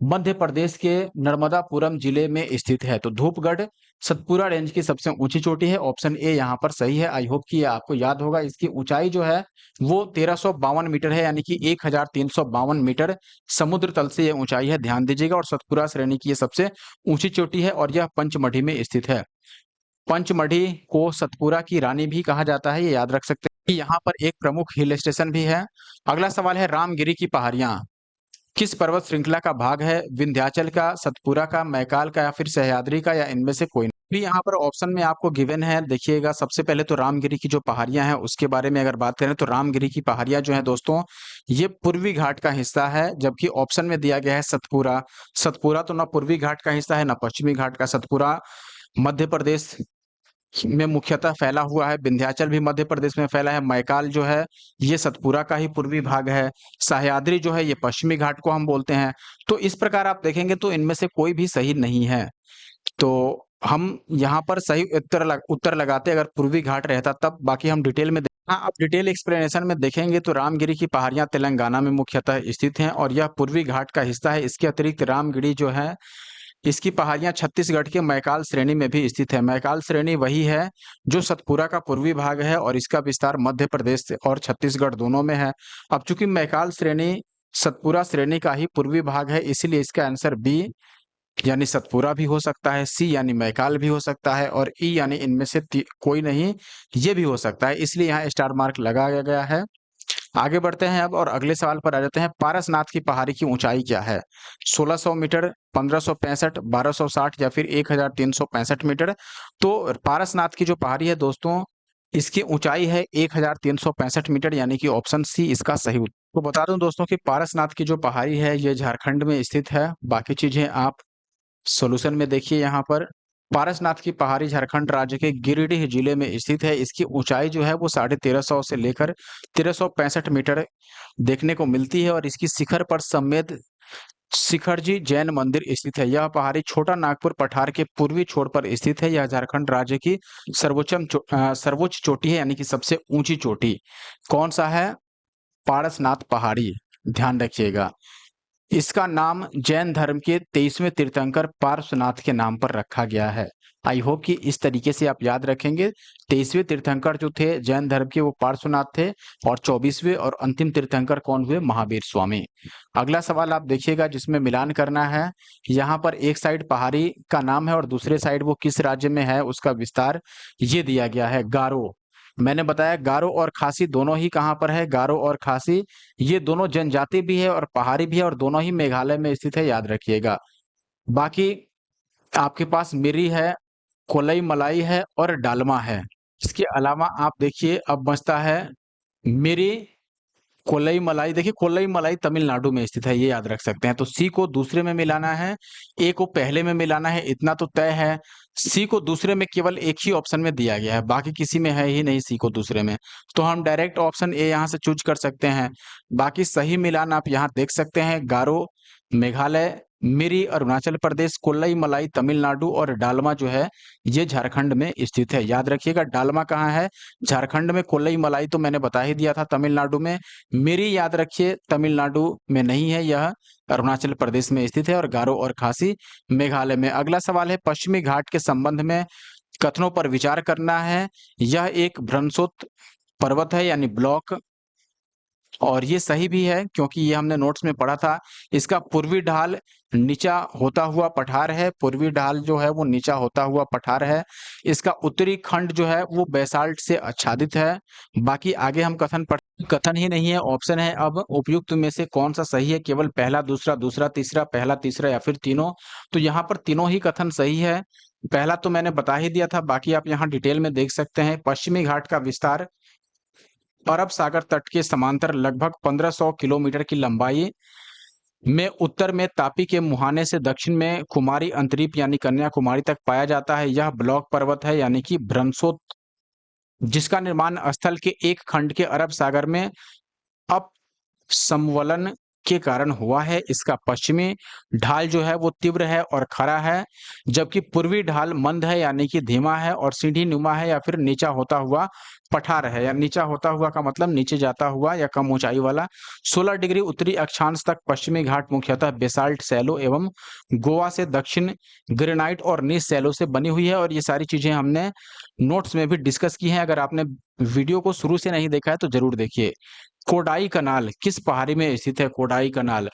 मध्य प्रदेश के नर्मदापुरम जिले में स्थित है। तो धूपगढ़ सतपुरा रेंज की सबसे ऊंची चोटी है। ऑप्शन ए यहाँ पर सही है। आई होप कि ये आपको याद होगा। इसकी ऊंचाई जो है वो 1352 मीटर है, यानी कि 1352 मीटर समुद्र तल से ये ऊंचाई है, ध्यान दीजिएगा। और सतपुरा श्रेणी की ये सबसे ऊंची चोटी है और यह पंचमढ़ी में स्थित है। पंचमढ़ी को सतपुरा की रानी भी कहा जाता है, ये याद रख सकते हैं। यहाँ पर एक प्रमुख हिल स्टेशन भी है। अगला सवाल है, रामगिरी की पहाड़ियां किस पर्वत श्रृंखला का भाग है? विंध्याचल का, सतपुरा का, मैकाल का, या फिर सह्याद्री का, या इनमें से कोई नहीं? भी यहाँ पर ऑप्शन में आपको गिवन है, देखिएगा। सबसे पहले तो रामगिरी की जो पहाड़ियां हैं उसके बारे में अगर बात करें, तो रामगिरी की पहाड़ियां जो है दोस्तों ये पूर्वी घाट का हिस्सा है, जबकि ऑप्शन में दिया गया है सतपुरा। सतपुरा तो ना पूर्वी घाट का हिस्सा है ना पश्चिमी घाट का। सतपुरा मध्य प्रदेश में मुख्यतः फैला हुआ है, विंध्याचल भी मध्य प्रदेश में फैला है, मैकाल जो है ये सतपुरा का ही पूर्वी भाग है, सह्याद्री जो है ये पश्चिमी घाट को हम बोलते हैं। तो इस प्रकार आप देखेंगे तो इनमें से कोई भी सही नहीं है। तो हम यहाँ पर सही उत्तर लगाते अगर पूर्वी घाट रहता तब। बाकी हम डिटेल में हाँ, आप डिटेल एक्सप्लेनेशन में देखेंगे तो रामगिरी की पहाड़ियां तेलंगाना में मुख्यतः स्थित हैं और यह पूर्वी घाट का हिस्सा है। इसके अतिरिक्त रामगिरी जो है इसकी पहाड़ियां छत्तीसगढ़ के मैकाल श्रेणी में भी स्थित है। मैकाल श्रेणी वही है जो सतपुरा का पूर्वी भाग है और इसका विस्तार मध्य प्रदेश और छत्तीसगढ़ दोनों में है। अब चूंकि मैकाल श्रेणी सतपुरा श्रेणी का ही पूर्वी भाग है, इसीलिए इसका आंसर बी यानी सतपुरा भी हो सकता है, सी यानी मैकाल भी हो सकता है, और ई यानी इनमें से कोई नहीं ये भी हो सकता है, इसलिए यहाँ स्टार मार्क लगाया गया है। आगे बढ़ते हैं अब और अगले सवाल पर आ जाते हैं। पारसनाथ की पहाड़ी की ऊंचाई क्या है? 1600 मीटर, 1565, 1260 या फिर 1365 मीटर? तो पारसनाथ की जो पहाड़ी है दोस्तों इसकी ऊंचाई है 1365 मीटर, यानी कि ऑप्शन सी इसका सही उत्तर। तो बता दूं दोस्तों कि पारसनाथ की जो पहाड़ी है ये झारखंड में स्थित है। बाकी चीजें आप सॉल्यूशन में देखिए। यहाँ पर पारसनाथ की पहाड़ी झारखंड राज्य के गिरिडीह जिले में स्थित है। इसकी ऊंचाई जो है वो 1350 से लेकर 1365 मीटर देखने को मिलती है और इसकी शिखर पर समेत शिखरजी जैन मंदिर स्थित है। यह पहाड़ी छोटा नागपुर पठार के पूर्वी छोर पर स्थित है। यह झारखंड राज्य की सर्वोच्च चोटी है, यानी कि सबसे ऊंची चोटी। कौन सा है? पारसनाथ पहाड़ी, ध्यान रखिएगा। इसका नाम जैन धर्म के 23वें तीर्थंकर पार्श्वनाथ के नाम पर रखा गया है। आई होप कि इस तरीके से आप याद रखेंगे। 23वें तीर्थंकर जो थे जैन धर्म के वो पार्श्वनाथ थे, और 24वें और अंतिम तीर्थंकर कौन हुए? महावीर स्वामी। अगला सवाल आप देखिएगा जिसमें मिलान करना है। यहाँ पर एक साइड पहाड़ी का नाम है और दूसरे साइड वो किस राज्य में है उसका विस्तार ये दिया गया है, गारो। मैंने बताया गारो और खासी दोनों ही कहाँ पर है? गारो और खासी ये दोनों जनजाति भी है और पहाड़ी भी है और दोनों ही मेघालय में स्थित है, याद रखिएगा। बाकी आपके पास मिरी है, कोलई मलाई है और डालमा है। इसके अलावा आप देखिए अब बचता है मिरी, कोल्लई मलाई, देखिए कोल्लई मलाई तमिलनाडु में स्थित है, ये याद रख सकते हैं। तो सी को दूसरे में मिलाना है, ए को पहले में मिलाना है, इतना तो तय है। सी को दूसरे में केवल एक ही ऑप्शन में दिया गया है, बाकी किसी में है ही नहीं सी को दूसरे में, तो हम डायरेक्ट ऑप्शन ए यहाँ से चूज कर सकते हैं। बाकी सही मिलान आप यहाँ देख सकते हैं, गारो मेघालय, मिरी अरुणाचल प्रदेश, कोल्लई मलाई तमिलनाडु और डालमा जो है ये झारखंड में स्थित है। याद रखिएगा डालमा कहाँ है, झारखंड में। कोल्लई मलाई तो मैंने बता ही दिया था तमिलनाडु में। मिरी याद रखिए तमिलनाडु में नहीं है, यह अरुणाचल प्रदेश में स्थित है। और गारो और खासी मेघालय में। अगला सवाल है, पश्चिमी घाट के संबंध में कथनों पर विचार करना है। यह एक भ्रंशोत पर्वत है यानी ब्लॉक, और ये सही भी है क्योंकि ये हमने नोट्स में पढ़ा था। इसका पूर्वी ढाल नीचा होता हुआ पठार है, पूर्वी ढाल जो है वो नीचा होता हुआ पठार है। इसका उत्तरी खंड जो है वो बेसाल्ट से आच्छादित है। बाकी आगे हम कथन ही नहीं है, ऑप्शन है। अब उपयुक्त में से कौन सा सही है, केवल पहला दूसरा दूसरा तीसरा, पहला तीसरा या फिर तीनों। तो यहाँ पर तीनों ही कथन सही है। पहला तो मैंने बता ही दिया था, बाकी आप यहाँ डिटेल में देख सकते हैं। पश्चिमी घाट का विस्तार अरब सागर तट के समांतर लगभग 1500 किलोमीटर की लंबाई में उत्तर में तापी के मुहाने से दक्षिण में कुमारी अंतरीप यानी कन्याकुमारी तक पाया जाता है। यह ब्लॉक पर्वत है यानी कि भ्रंशोत, जिसका निर्माण स्थल के एक खंड के अरब सागर में अप समवलन के कारण हुआ है। इसका पश्चिमी ढाल जो है वो तीव्र है और खड़ा है, जबकि पूर्वी ढाल मंद है यानी कि धीमा है और सीढ़ी नुमा है या फिर नीचा होता हुआ पठार है। या नीचा होता हुआ का मतलब नीचे जाता हुआ या कम ऊंचाई वाला। 16 डिग्री उत्तरी अक्षांश तक पश्चिमी घाट मुख्यतः बेसाल्ट सैलो एवं गोवा से दक्षिण ग्रेनाइट और नीस सैलो से बनी हुई है। और ये सारी चीजें हमने नोट्स में भी डिस्कस की हैं। अगर आपने वीडियो को शुरू से नहीं देखा है तो जरूर देखिए। कोडाई कनाल किस पहाड़ी में स्थित है? कोडाई कनाल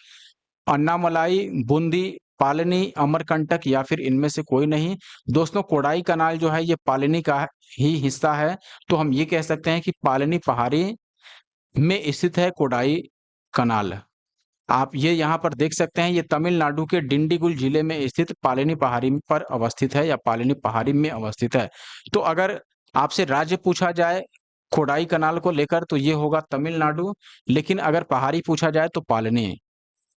अन्नामलाई, बूंदी, पालनी, अमरकंटक या फिर इनमें से कोई नहीं। दोस्तों कोडाई कनाल जो है ये पालनी का ही हिस्सा है, तो हम ये कह सकते हैं कि पालनी पहाड़ी में स्थित है कोडाई कनाल। आप ये यहाँ पर देख सकते हैं, ये तमिलनाडु के डिंडीगुल जिले में स्थित पालनी पहाड़ी पर अवस्थित है या पालनी पहाड़ी में अवस्थित है। तो अगर आपसे राज्य पूछा जाए कोडाई कनाल को लेकर तो ये होगा तमिलनाडु, लेकिन अगर पहाड़ी पूछा जाए तो पालनी।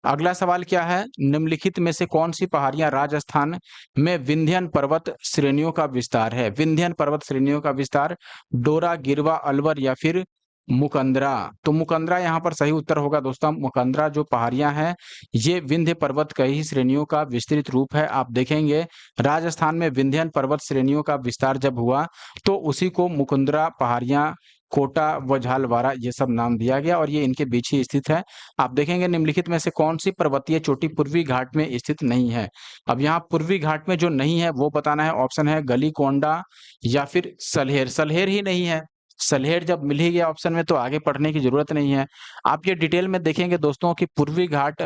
अगला सवाल क्या है, निम्नलिखित में से कौन सी पहाड़ियां राजस्थान में विंध्यन पर्वत श्रेणियों का विस्तार है? विंध्यन पर्वत श्रेणियों का विस्तार डोरा, गिरवा, अलवर या फिर मुकंदरा। तो मुकंदरा यहाँ पर सही उत्तर होगा दोस्तों। मुकंदरा जो पहाड़ियां हैं ये विंध्य पर्वत का ही श्रेणियों का विस्तृत रूप है। आप देखेंगे राजस्थान में विंध्यन पर्वत श्रेणियों का विस्तार जब हुआ तो उसी को मुकुंदरा पहाड़ियां, कोटा व झालवाड़ा ये सब नाम दिया गया, और ये इनके बीच ही स्थित है। आप देखेंगे निम्नलिखित में से कौन सी पर्वतीय चोटी पूर्वी घाट में स्थित नहीं है? अब यहाँ पूर्वी घाट में जो नहीं है वो बताना है। ऑप्शन है गलीकोंडा या फिर सलहेर। सलहेर ही नहीं है, सलहेर जब मिल ही गया ऑप्शन में तो आगे पढ़ने की जरूरत नहीं है। आप ये डिटेल में देखेंगे दोस्तों कि पूर्वी घाट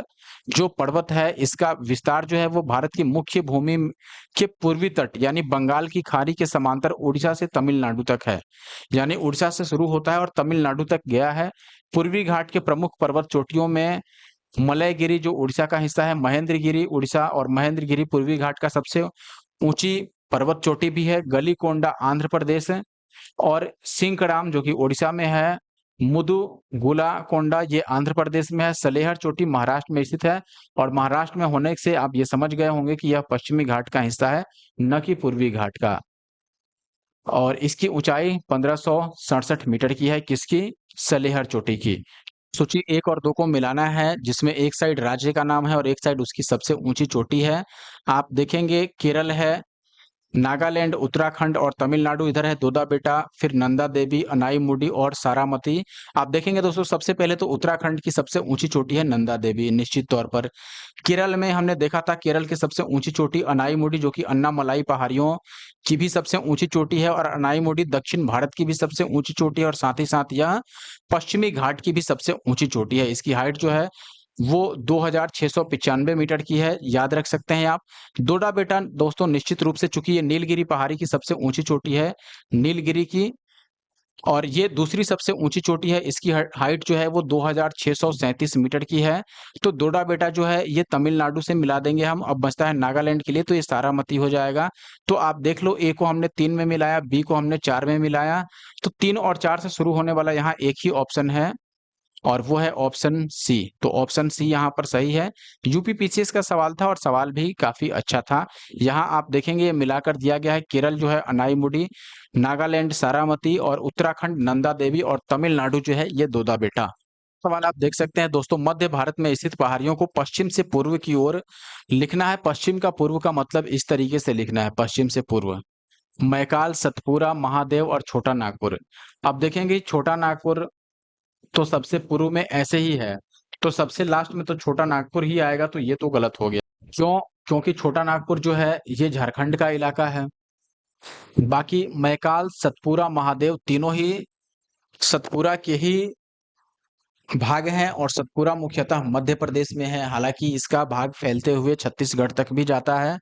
जो पर्वत है इसका विस्तार जो है वो भारत की मुख्य भूमि के पूर्वी तट यानी बंगाल की खाड़ी के समांतर उड़ीसा से तमिलनाडु तक है। यानी उड़ीसा से शुरू होता है और तमिलनाडु तक गया है। पूर्वी घाट के प्रमुख पर्वत चोटियों में मलयगिरी जो उड़ीसा का हिस्सा है, महेंद्रगिरी उड़ीसा और महेंद्रगिरी पूर्वी घाट का सबसे ऊंची पर्वत चोटी भी है। गलीकोंडा आंध्र प्रदेश है, और सिंकड़ाम जो कि उड़ीसा में है, मुदुगुलाकोंडा ये आंध्र प्रदेश में है, सलेहर चोटी महाराष्ट्र में स्थित है। और महाराष्ट्र में होने से आप ये समझ गए होंगे कि यह पश्चिमी घाट का हिस्सा है, न कि पूर्वी घाट का। और इसकी ऊंचाई 1567 मीटर की है। किसकी? सलेहर चोटी की। सूची 1 और 2 को मिलाना है, जिसमें एक साइड राज्य का नाम है और एक साइड उसकी सबसे ऊंची चोटी है। आप देखेंगे केरल है, नागालैंड, उत्तराखंड और तमिलनाडु इधर है दोदा बेटा, फिर नंदा देवी, अनाईमुडी और सारामती। आप देखेंगे दोस्तों सबसे पहले तो उत्तराखंड की सबसे ऊंची चोटी है नंदा देवी निश्चित तौर पर। केरल में हमने देखा था केरल की सबसे ऊंची चोटी अनाईमुडी जो कि अन्नामलाई पहाड़ियों की भी सबसे ऊंची चोटी है, और अनाईमुडी दक्षिण भारत की भी सबसे ऊंची चोटी है, और साथ ही साथ यह पश्चिमी घाट की भी सबसे ऊंची चोटी है। इसकी हाइट जो है वो 2695 मीटर की है, याद रख सकते हैं आप। डोडा बेटा दोस्तों निश्चित रूप से, चूंकि ये नीलगिरी पहाड़ी की सबसे ऊंची चोटी है नीलगिरी की, और ये दूसरी सबसे ऊंची चोटी है, इसकी हाइट जो है वो 2637 मीटर की है। तो डोडा बेटा जो है ये तमिलनाडु से मिला देंगे हम। अब बचता है नागालैंड के लिए, तो ये सारामती हो जाएगा। तो आप देख लो, ए को हमने 3 में मिलाया, बी को हमने 4 में मिलाया, तो 3 और 4 से शुरू होने वाला यहाँ एक ही ऑप्शन है और वो है ऑप्शन सी। तो ऑप्शन सी यहाँ पर सही है। यूपी पीसीएस का सवाल था और सवाल भी काफी अच्छा था। यहाँ आप देखेंगे ये मिलाकर दिया गया है, केरल जो है अनाईमुडी, नागालैंड सारामती और उत्तराखंड नंदा देवी और तमिलनाडु जो है ये दोदा बेटा। सवाल आप देख सकते हैं दोस्तों, मध्य भारत में स्थित पहाड़ियों को पश्चिम से पूर्व की ओर लिखना है। पश्चिम का पूर्व का मतलब इस तरीके से लिखना है, पश्चिम से पूर्व। मैकाल, सतपुरा, महादेव और छोटा नागपुर। अब देखेंगे छोटा नागपुर तो सबसे पूर्व में ऐसे ही है, तो सबसे लास्ट में तो छोटा नागपुर ही आएगा, तो ये तो गलत हो गया। क्यों? क्योंकि छोटा नागपुर जो है ये झारखंड का इलाका है। बाकी मैकाल, सतपुरा, महादेव तीनों ही सतपुरा के ही भाग हैं और सतपुरा मुख्यतः मध्य प्रदेश में है, हालांकि इसका भाग फैलते हुए छत्तीसगढ़ तक भी जाता है।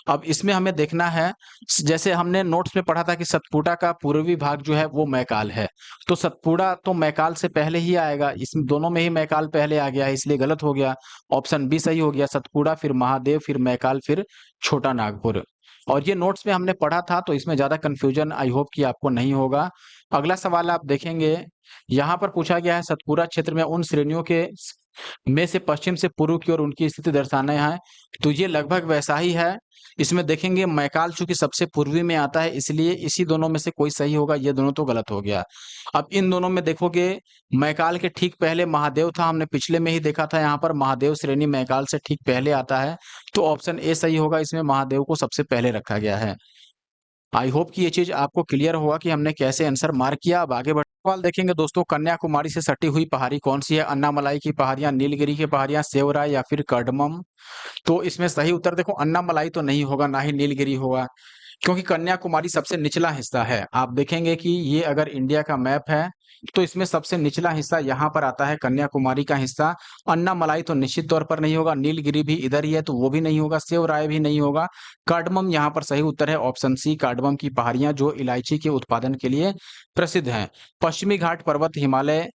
अब इसमें हमें देखना है, जैसे हमने नोट्स में पढ़ा था कि सतपुड़ा का पूर्वी भाग जो है वो मैकाल है, तो सतपुड़ा तो मैकाल से पहले ही आएगा, इसमें दोनों में ही मैकाल पहले आ गया है, इसलिए गलत हो गया। ऑप्शन बी सही हो गया, सतपुड़ा फिर महादेव फिर मैकाल फिर छोटा नागपुर। और ये नोट्स में हमने पढ़ा था, तो इसमें ज्यादा कंफ्यूजन आई होप कि आपको नहीं होगा। अगला सवाल आप देखेंगे, यहाँ पर पूछा गया है सतपुरा क्षेत्र में उन श्रेणियों के में से पश्चिम से पूर्व की ओर उनकी स्थिति दर्शाना है। तो ये लगभग वैसा ही है। इसमें देखेंगे मैकाल चूंकि सबसे पूर्वी में आता है, इसलिए इसी दोनों में से कोई सही होगा, ये दोनों तो गलत हो गया। अब इन दोनों में देखोगे, मैकाल के ठीक पहले महादेव था, हमने पिछले में ही देखा था, यहाँ पर महादेव श्रेणी मैकाल से ठीक पहले आता है, तो ऑप्शन ए सही होगा, इसमें महादेव को सबसे पहले रखा गया है। आई होप कि ये चीज आपको क्लियर होगा कि हमने कैसे आंसर मार्क किया। अब आगे बढ़ सवाल देखेंगे दोस्तों, कन्याकुमारी से सटी हुई पहाड़ी कौन सी है? अन्नामलाई की पहाड़ियां, नीलगिरी की पहाड़ियां, सेवराय या फिर कर्डमम। तो इसमें सही उत्तर देखो, अन्नामलाई तो नहीं होगा, ना ही नीलगिरी होगा, क्योंकि कन्याकुमारी सबसे निचला हिस्सा है। आप देखेंगे कि ये अगर इंडिया का मैप है तो इसमें सबसे निचला हिस्सा यहाँ पर आता है, कन्याकुमारी का हिस्सा। अन्नामलाई तो निश्चित तौर पर नहीं होगा, नीलगिरी भी इधर ही है तो वो भी नहीं होगा, सेवराय भी नहीं होगा। कार्डमम यहाँ पर सही उत्तर है, ऑप्शन सी, कार्डमम की पहाड़ियां जो इलायची के उत्पादन के लिए प्रसिद्ध हैं। पश्चिमी घाट पर्वत हिमालय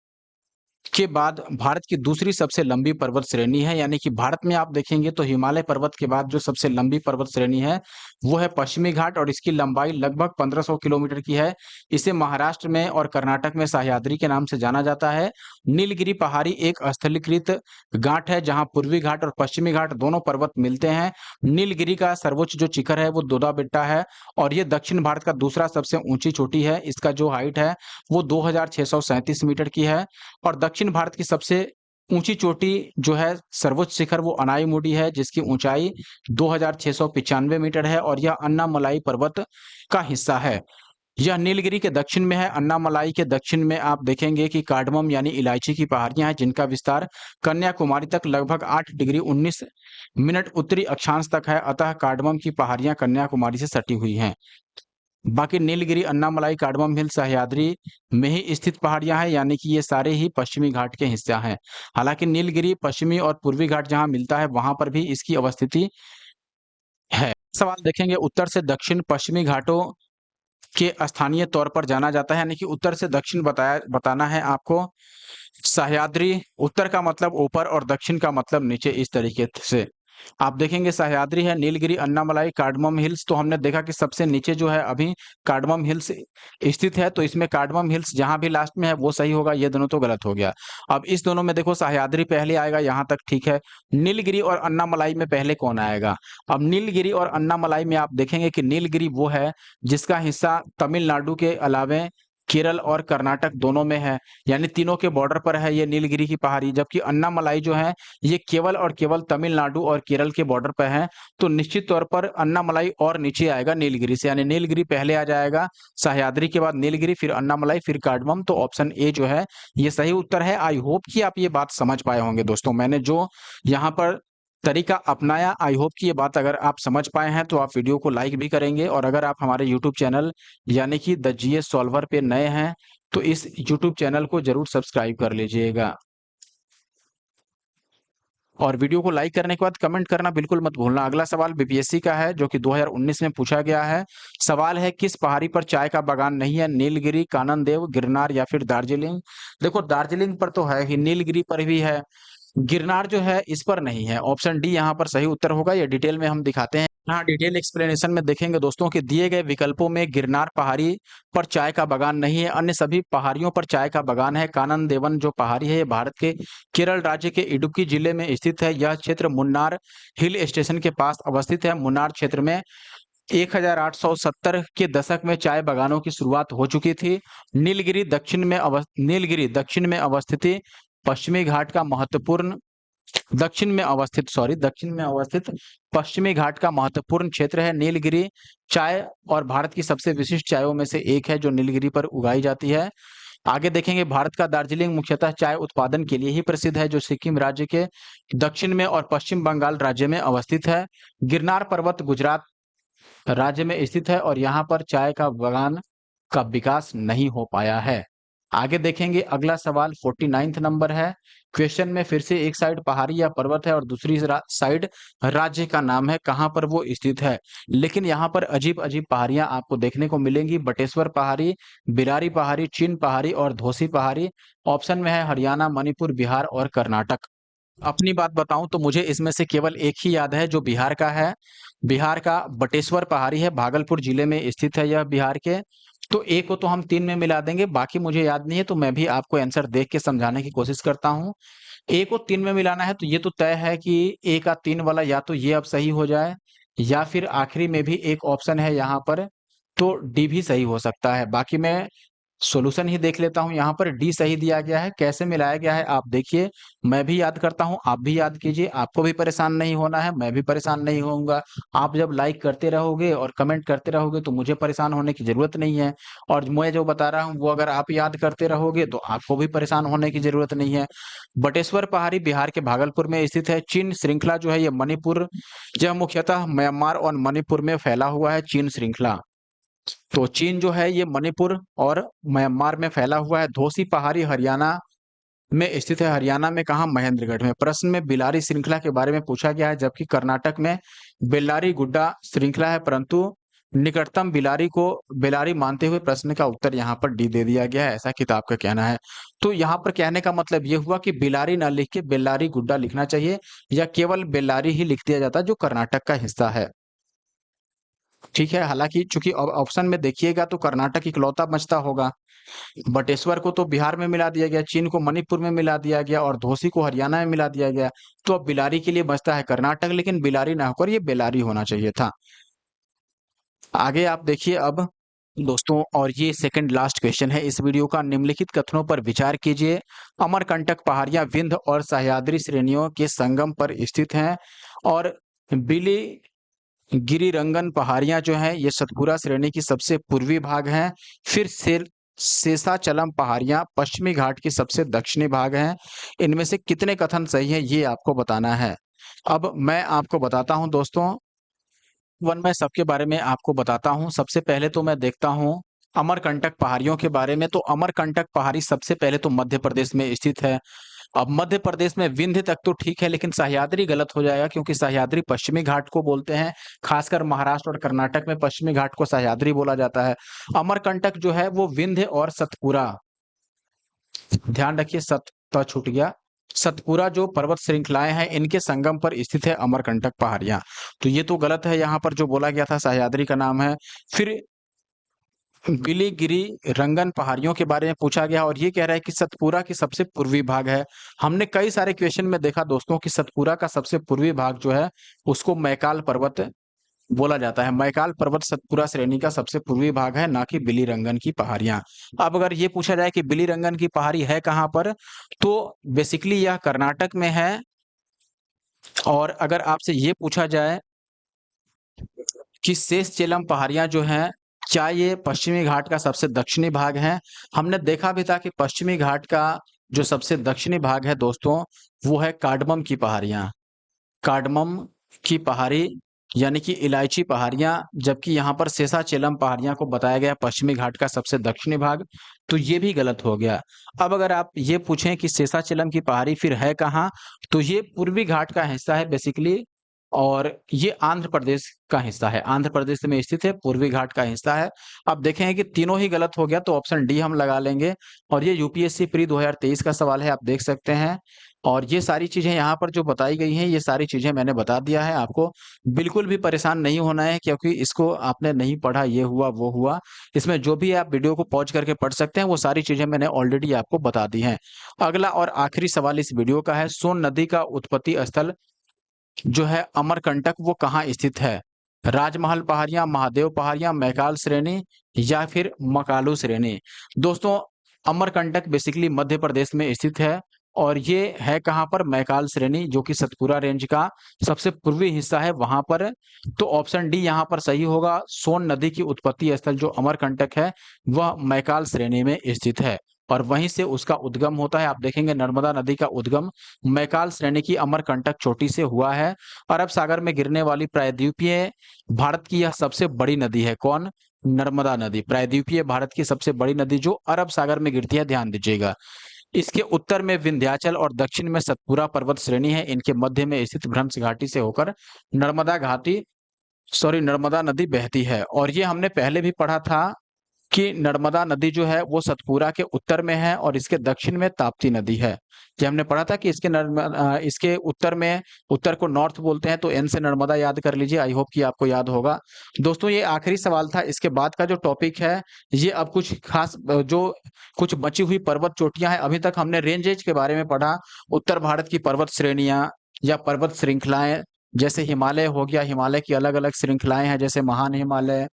के बाद भारत की दूसरी सबसे लंबी पर्वत श्रेणी है, यानी कि भारत में आप देखेंगे तो हिमालय पर्वत के बाद जो सबसे लंबी पर्वत श्रेणी है वो है पश्चिमी घाट, और इसकी लंबाई लगभग 1500 किलोमीटर की है। इसे महाराष्ट्र में और कर्नाटक में सह्याद्री के नाम से जाना जाता है। नीलगिरी पहाड़ी एक स्थलीकृत घाट है जहां पूर्वी घाट और पश्चिमी घाट दोनों पर्वत मिलते हैं। नीलगिरी का सर्वोच्च जो शिखर है वो दोदा बेट्टा है, और ये दक्षिण भारत का दूसरा सबसे ऊंची चोटी है। इसका जो हाइट है वो 2637 मीटर की है। और दक्षिण भारत की सबसे ऊंची चोटी जो है सर्वोच्च शिखर वो अनाईमुडी है, जिसकी ऊंचाई 2695 मीटर है, और यह अन्नामलाई पर्वत का हिस्सा है। यह नीलगिरी के दक्षिण में है। अन्नामलाई के दक्षिण में आप देखेंगे कि कार्डमम यानी इलायची की पहाड़ियां हैं, जिनका विस्तार कन्याकुमारी तक लगभग 8 डिग्री 19 मिनट उत्तरी अक्षांश तक है, अतः कार्डमम की पहाड़ियां कन्याकुमारी से सटी हुई हैं। बाकी नीलगिरी, अन्नामलाई, कार्डमम हिल सह्याद्री में ही स्थित पहाड़ियां हैं, यानी कि ये सारे ही पश्चिमी घाट के हिस्सा हैं। हालांकि नीलगिरी पश्चिमी और पूर्वी घाट जहां मिलता है वहां पर भी इसकी अवस्थिति है। सवाल देखेंगे, उत्तर से दक्षिण पश्चिमी घाटों के स्थानीय तौर पर जाना जाता है, यानी कि उत्तर से दक्षिण बताना है आपको। सह्याद्री, उत्तर का मतलब ऊपर और दक्षिण का मतलब नीचे, इस तरीके से आप देखेंगे सह्याद्री है, नीलगिरी, अन्नामलाई, कार्डमम हिल्स। तो हमने देखा कि सबसे नीचे जो है अभी कार्डमम हिल्स स्थित है, तो इसमें कार्डमम हिल्स जहां भी लास्ट में है वो सही होगा, ये दोनों तो गलत हो गया। अब इस दोनों में देखो सह्याद्री पहले आएगा, यहां तक ठीक है। नीलगिरी और अन्नामलाई में पहले कौन आएगा? अब नीलगिरी और अन्नामलाई में आप देखेंगे कि नीलगिरी वो है जिसका हिस्सा तमिलनाडु के अलावे केरल और कर्नाटक दोनों में है, यानी तीनों के बॉर्डर पर है ये नीलगिरी की पहाड़ी। जबकि अन्नामलाई जो है ये केवल और केवल तमिलनाडु और केरल के बॉर्डर पर है, तो निश्चित तौर पर अन्नामलाई और नीचे आएगा नीलगिरी से, यानी नीलगिरी पहले आ जाएगा, सह्याद्री के बाद नीलगिरी, फिर अन्नामलाई, फिर कार्डमम। तो ऑप्शन ए जो है ये सही उत्तर है। आई होप कि आप ये बात समझ पाए होंगे दोस्तों, मैंने जो यहाँ पर तरीका अपनाया, आई होप कि ये बात अगर आप समझ पाए हैं तो आप वीडियो को लाइक भी करेंगे, और अगर आप हमारे यूट्यूब चैनल यानी कि द जीएस सॉल्वर पे नए हैं तो इस यूट्यूब चैनल को जरूर सब्सक्राइब कर लीजिएगा। और वीडियो को लाइक करने के बाद कमेंट करना बिल्कुल मत भूलना। अगला सवाल बीपीएससी का है जो कि 2019 में पूछा गया है। सवाल है, किस पहाड़ी पर चाय का बागान नहीं है? नीलगिरी, कानन देव, गिरनार या फिर दार्जिलिंग। देखो दार्जिलिंग पर तो है ही, नीलगिरी पर भी है, गिरनार जो है इस पर नहीं है। ऑप्शन डी यहाँ पर सही उत्तर होगा, ये डिटेल में हम दिखाते हैं। हाँ, डिटेल एक्सप्लेनेशन में देखेंगे दोस्तों कि दिए गए विकल्पों में गिरनार पहाड़ी पर चाय का बागान नहीं है, अन्य सभी पहाड़ियों पर चाय का बागान है। कानन देवन जो पहाड़ी है, ये भारत के केरल राज्य के इडुक्की जिले में स्थित है। यह क्षेत्र मुन्नार हिल स्टेशन के पास अवस्थित है। मुन्नार क्षेत्र में 1870 के दशक में चाय बागानों की शुरुआत हो चुकी थी। नीलगिरी दक्षिण में अवस्थित पश्चिमी घाट का महत्वपूर्ण दक्षिण में अवस्थित पश्चिमी घाट का महत्वपूर्ण क्षेत्र है। नीलगिरी चाय और भारत की सबसे विशिष्ट चायों में से एक है जो नीलगिरी पर उगाई जाती है। आगे देखेंगे, भारत का दार्जिलिंग मुख्यतः चाय उत्पादन के लिए ही प्रसिद्ध है, जो सिक्किम राज्य के दक्षिण में और पश्चिम बंगाल राज्य में अवस्थित है। गिरनार पर्वत गुजरात राज्य में स्थित है और यहाँ पर चाय का बागान का विकास नहीं हो पाया है। आगे देखेंगे, अगला सवाल 49वां नंबर है। क्वेश्चन में फिर से एक साइड पहाड़ी या पर्वत है और दूसरी साइड राज्य का नाम है, कहाँ पर वो स्थित है। लेकिन यहाँ पर अजीब अजीब पहाड़ियां आपको देखने को मिलेंगी। बटेश्वर पहाड़ी, बिरारी पहाड़ी, चिन पहाड़ी और धोसी पहाड़ी। ऑप्शन में है हरियाणा, मणिपुर, बिहार और कर्नाटक। अपनी बात बताऊं तो मुझे इसमें से केवल एक ही याद है जो बिहार का है। बिहार का बटेश्वर पहाड़ी है, भागलपुर जिले में स्थित है यह बिहार के। तो ए को तो हम 3 में मिला देंगे, बाकी मुझे याद नहीं है, तो मैं भी आपको आंसर देख के समझाने की कोशिश करता हूँ। ए को 3 में मिलाना है तो ये तो तय है कि ए का 3 वाला या तो ये अब सही हो जाए या फिर आखिरी में भी एक ऑप्शन है यहाँ पर, तो डी भी सही हो सकता है। बाकी मैं सॉल्यूशन ही देख लेता हूँ। यहाँ पर डी सही दिया गया है। कैसे मिलाया गया है आप देखिए, मैं भी याद करता हूँ, आप भी याद कीजिए। आपको भी परेशान नहीं होना है, मैं भी परेशान नहीं होऊंगा। आप जब लाइक करते रहोगे और कमेंट करते रहोगे तो मुझे परेशान होने की जरूरत नहीं है, और मैं जो बता रहा हूँ वो अगर आप याद करते रहोगे तो आपको भी परेशान होने की जरूरत नहीं है। बटेश्वर पहाड़ी बिहार के भागलपुर में स्थित है। चीन श्रृंखला जो है ये मणिपुर, यह मुख्यतः म्यांमार और मणिपुर में फैला हुआ है चीन श्रृंखला। तो चीन जो है ये मणिपुर और म्यांमार में फैला हुआ है। धोसी पहाड़ी हरियाणा में स्थित है। हरियाणा में कहा? महेंद्रगढ़ में। प्रश्न में बिलारी श्रृंखला के बारे में पूछा गया है, जबकि कर्नाटक में बेल्लारी गुड्डा श्रृंखला है, परंतु निकटतम बिलारी को बेलारी मानते हुए प्रश्न का उत्तर यहाँ पर डी दे दिया गया है, ऐसा किताब का कहना है। तो यहाँ पर कहने का मतलब ये हुआ कि बिलारी ना लिख के बेल्लारी गुड्डा लिखना चाहिए, या केवल बेल्लारी ही लिख दिया जाता जो कर्नाटक का हिस्सा है। ठीक है, हालांकि चूंकि ऑप्शन में देखिएगा तो कर्नाटक इकलौता बचता होगा। बटेश्वर को तो बिहार में मिला दिया गया, चीन को मणिपुर में मिला दिया गया और धोसी को हरियाणा में मिला दिया गया। तो अब बिलारी के लिए बचता है कर्नाटक, लेकिन बिलारी ना होकर ये बेलारी होना चाहिए था। आगे आप देखिए अब दोस्तों, और ये सेकंड लास्ट क्वेश्चन है इस वीडियो का। निम्नलिखित कथनों पर विचार कीजिए। अमरकंटक पहाड़ियां विंध्य और सह्याद्री श्रेणियों के संगम पर स्थित हैं, और बिली गिरिरंगन पहाड़ियां जो हैं ये सतपुरा श्रेणी की सबसे पूर्वी भाग हैं। फिर शेषाचलम पहाड़ियां पश्चिमी घाट की सबसे दक्षिणी भाग हैं। इनमें से कितने कथन सही हैं ये आपको बताना है। अब मैं आपको बताता हूं दोस्तों, वन मैं सबके बारे में आपको बताता हूं। सबसे पहले तो मैं देखता हूं अमरकंटक पहाड़ियों के बारे में। तो अमरकंटक पहाड़ी सबसे पहले तो मध्य प्रदेश में स्थित है। अब मध्य प्रदेश में विंध्य तक तो ठीक है, लेकिन सह्याद्री गलत हो जाएगा, क्योंकि सह्याद्री पश्चिमी घाट को बोलते हैं। खासकर महाराष्ट्र और कर्नाटक में पश्चिमी घाट को सह्याद्री बोला जाता है। अमरकंटक जो है वो विंध्य और सतपुरा, ध्यान रखिए सत छूट गया, सतपुरा जो पर्वत श्रृंखलाएं हैं इनके संगम पर स्थित है अमरकंटक पहाड़ियां। तो ये तो गलत है, यहाँ पर जो बोला गया था सह्याद्री का नाम है। फिर बिलीगिरी रंगन पहाड़ियों के बारे में पूछा गया और ये कह रहा है कि सतपुरा की सबसे पूर्वी भाग है। हमने कई सारे क्वेश्चन में देखा दोस्तों कि सतपुरा का सबसे पूर्वी भाग जो है उसको मैकाल पर्वत बोला जाता है। मैकाल पर्वत सतपुरा श्रेणी का सबसे पूर्वी भाग है, ना कि बिलीरंगन की पहाड़ियां। अब अगर ये पूछा जाए कि बिलीरंगन की पहाड़ी है कहाँ पर, तो बेसिकली यह कर्नाटक में है। और अगर आपसे ये पूछा जाए कि शेषचेलम पहाड़ियां जो हैं क्या ये पश्चिमी घाट का सबसे दक्षिणी भाग है, हमने देखा भी था कि पश्चिमी घाट का जो सबसे दक्षिणी भाग है दोस्तों वो है कार्डमम की पहाड़ियां। कार्डमम की पहाड़ी यानी कि इलायची पहाड़ियां, जबकि यहाँ पर शेषाचेलम पहाड़ियां को बताया गया पश्चिमी घाट का सबसे दक्षिणी भाग, तो ये भी गलत हो गया। अब अगर आप ये पूछें कि शेषाचेलम की पहाड़ी फिर है कहाँ, तो ये पूर्वी घाट का हिस्सा है बेसिकली, और ये आंध्र प्रदेश का हिस्सा है। आंध्र प्रदेश में स्थित है, पूर्वी घाट का हिस्सा है। अब देखें कि तीनों ही गलत हो गया तो ऑप्शन डी हम लगा लेंगे, और ये यूपीएससी प्री 2023 का सवाल है, आप देख सकते हैं। और ये सारी चीज़ें यहाँ पर जो बताई गई हैं, ये सारी चीज़ें मैंने बता दिया है आपको। बिल्कुल भी परेशान नहीं होना है क्योंकि इसको आपने नहीं पढ़ा, ये हुआ, वो हुआ। इसमें जो भी आप वीडियो को पॉज़ करके पढ़ सकते हैं, वो सारी चीज़ें मैंने ऑलरेडी आपको बता दी हैं। अगला और आखिरी सवाल इस वीडियो का है, सोन नदी का उत्पत्ति स्थल जो है अमरकंटक वो कहाँ स्थित है? राजमहल पहाड़ियाँ, महादेव पहाड़ियाँ, मैकाल श्रेणी या फिर मकालू श्रेणी? दोस्तों, अमरकंटक बेसिकली मध्य प्रदेश में स्थित है और ये है कहाँ पर? मैकाल श्रेणी जो कि सतपुरा रेंज का सबसे पूर्वी हिस्सा है वहाँ पर। तो ऑप्शन डी यहाँ पर सही होगा। सोन नदी की उत्पत्ति स्थल जो अमरकंटक है, वह मैकाल श्रेणी में स्थित है और वहीं से उसका उद्गम होता है। आप देखेंगे नर्मदा नदी का उद्गम मैकाल श्रेणी की अमरकंटक चोटी से हुआ है। अरब सागर में गिरने वाली प्रायद्वीपीय भारत की यह सबसे बड़ी नदी है। कौन? नर्मदा नदी। प्रायद्वीपीय भारत की सबसे बड़ी नदी जो अरब सागर में गिरती है, ध्यान दीजिएगा। इसके उत्तर में विंध्याचल और दक्षिण में सतपुरा पर्वत श्रेणी है। इनके मध्य में स्थित भ्रंश घाटी से होकर नर्मदा नदी बहती है और ये हमने पहले भी पढ़ा था कि नर्मदा नदी जो है वो सतपुरा के उत्तर में है और इसके दक्षिण में ताप्ती नदी है। ये हमने पढ़ा था कि इसके उत्तर में, उत्तर को नॉर्थ बोलते हैं, तो एन से नर्मदा याद कर लीजिए। आई होप कि आपको याद होगा। दोस्तों, ये आखिरी सवाल था। इसके बाद का जो टॉपिक है, ये अब कुछ खास जो कुछ बची हुई पर्वत चोटियां हैं। अभी तक हमने रेंजेज के बारे में पढ़ा, उत्तर भारत की पर्वत श्रेणियां या पर्वत श्रृंखलाएं, जैसे हिमालय हो गया, हिमालय की अलग अलग श्रृंखलाएं हैं, जैसे महान हिमालय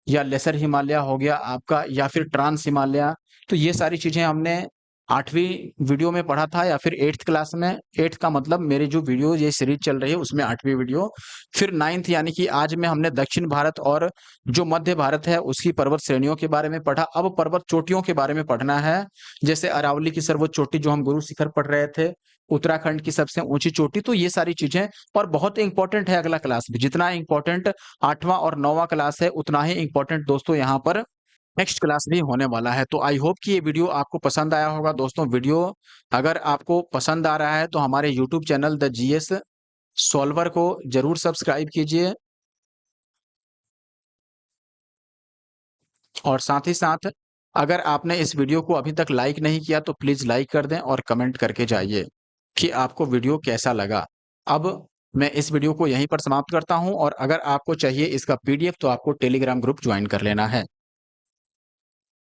या लेसर हिमालय हो गया आपका, या फिर ट्रांस हिमालय। तो ये सारी चीजें हमने 8वीं वीडियो में पढ़ा था या फिर 8th क्लास में। 8th का मतलब मेरी जो वीडियो ये सीरीज चल रही है उसमें 8वीं वीडियो। फिर 9th यानी कि आज में हमने दक्षिण भारत और जो मध्य भारत है उसकी पर्वत श्रेणियों के बारे में पढ़ा। अब पर्वत चोटियों के बारे में पढ़ना है, जैसे अरावली की सर्वोच्च चोटी जो हम गुरु शिखर पढ़ रहे थे, उत्तराखंड की सबसे ऊंची चोटी। तो ये सारी चीजें और बहुत इंपॉर्टेंट है अगला क्लास भी। जितना इंपॉर्टेंट 8वां और 9वां क्लास है, उतना ही इंपॉर्टेंट दोस्तों यहाँ पर नेक्स्ट क्लास भी होने वाला है। तो आई होप कि ये वीडियो आपको पसंद आया होगा। दोस्तों, वीडियो अगर आपको पसंद आ रहा है तो हमारे YouTube channel the GS solver को जरूर सब्सक्राइब कीजिए और साथ ही साथ अगर आपने इस वीडियो को अभी तक लाइक नहीं किया तो प्लीज लाइक कर दें और कमेंट करके जाइए कि आपको वीडियो कैसा लगा। अब मैं इस वीडियो को यहीं पर समाप्त करता हूं और अगर आपको चाहिए इसका पीडीएफ तो आपको टेलीग्राम ग्रुप ज्वाइन कर लेना है।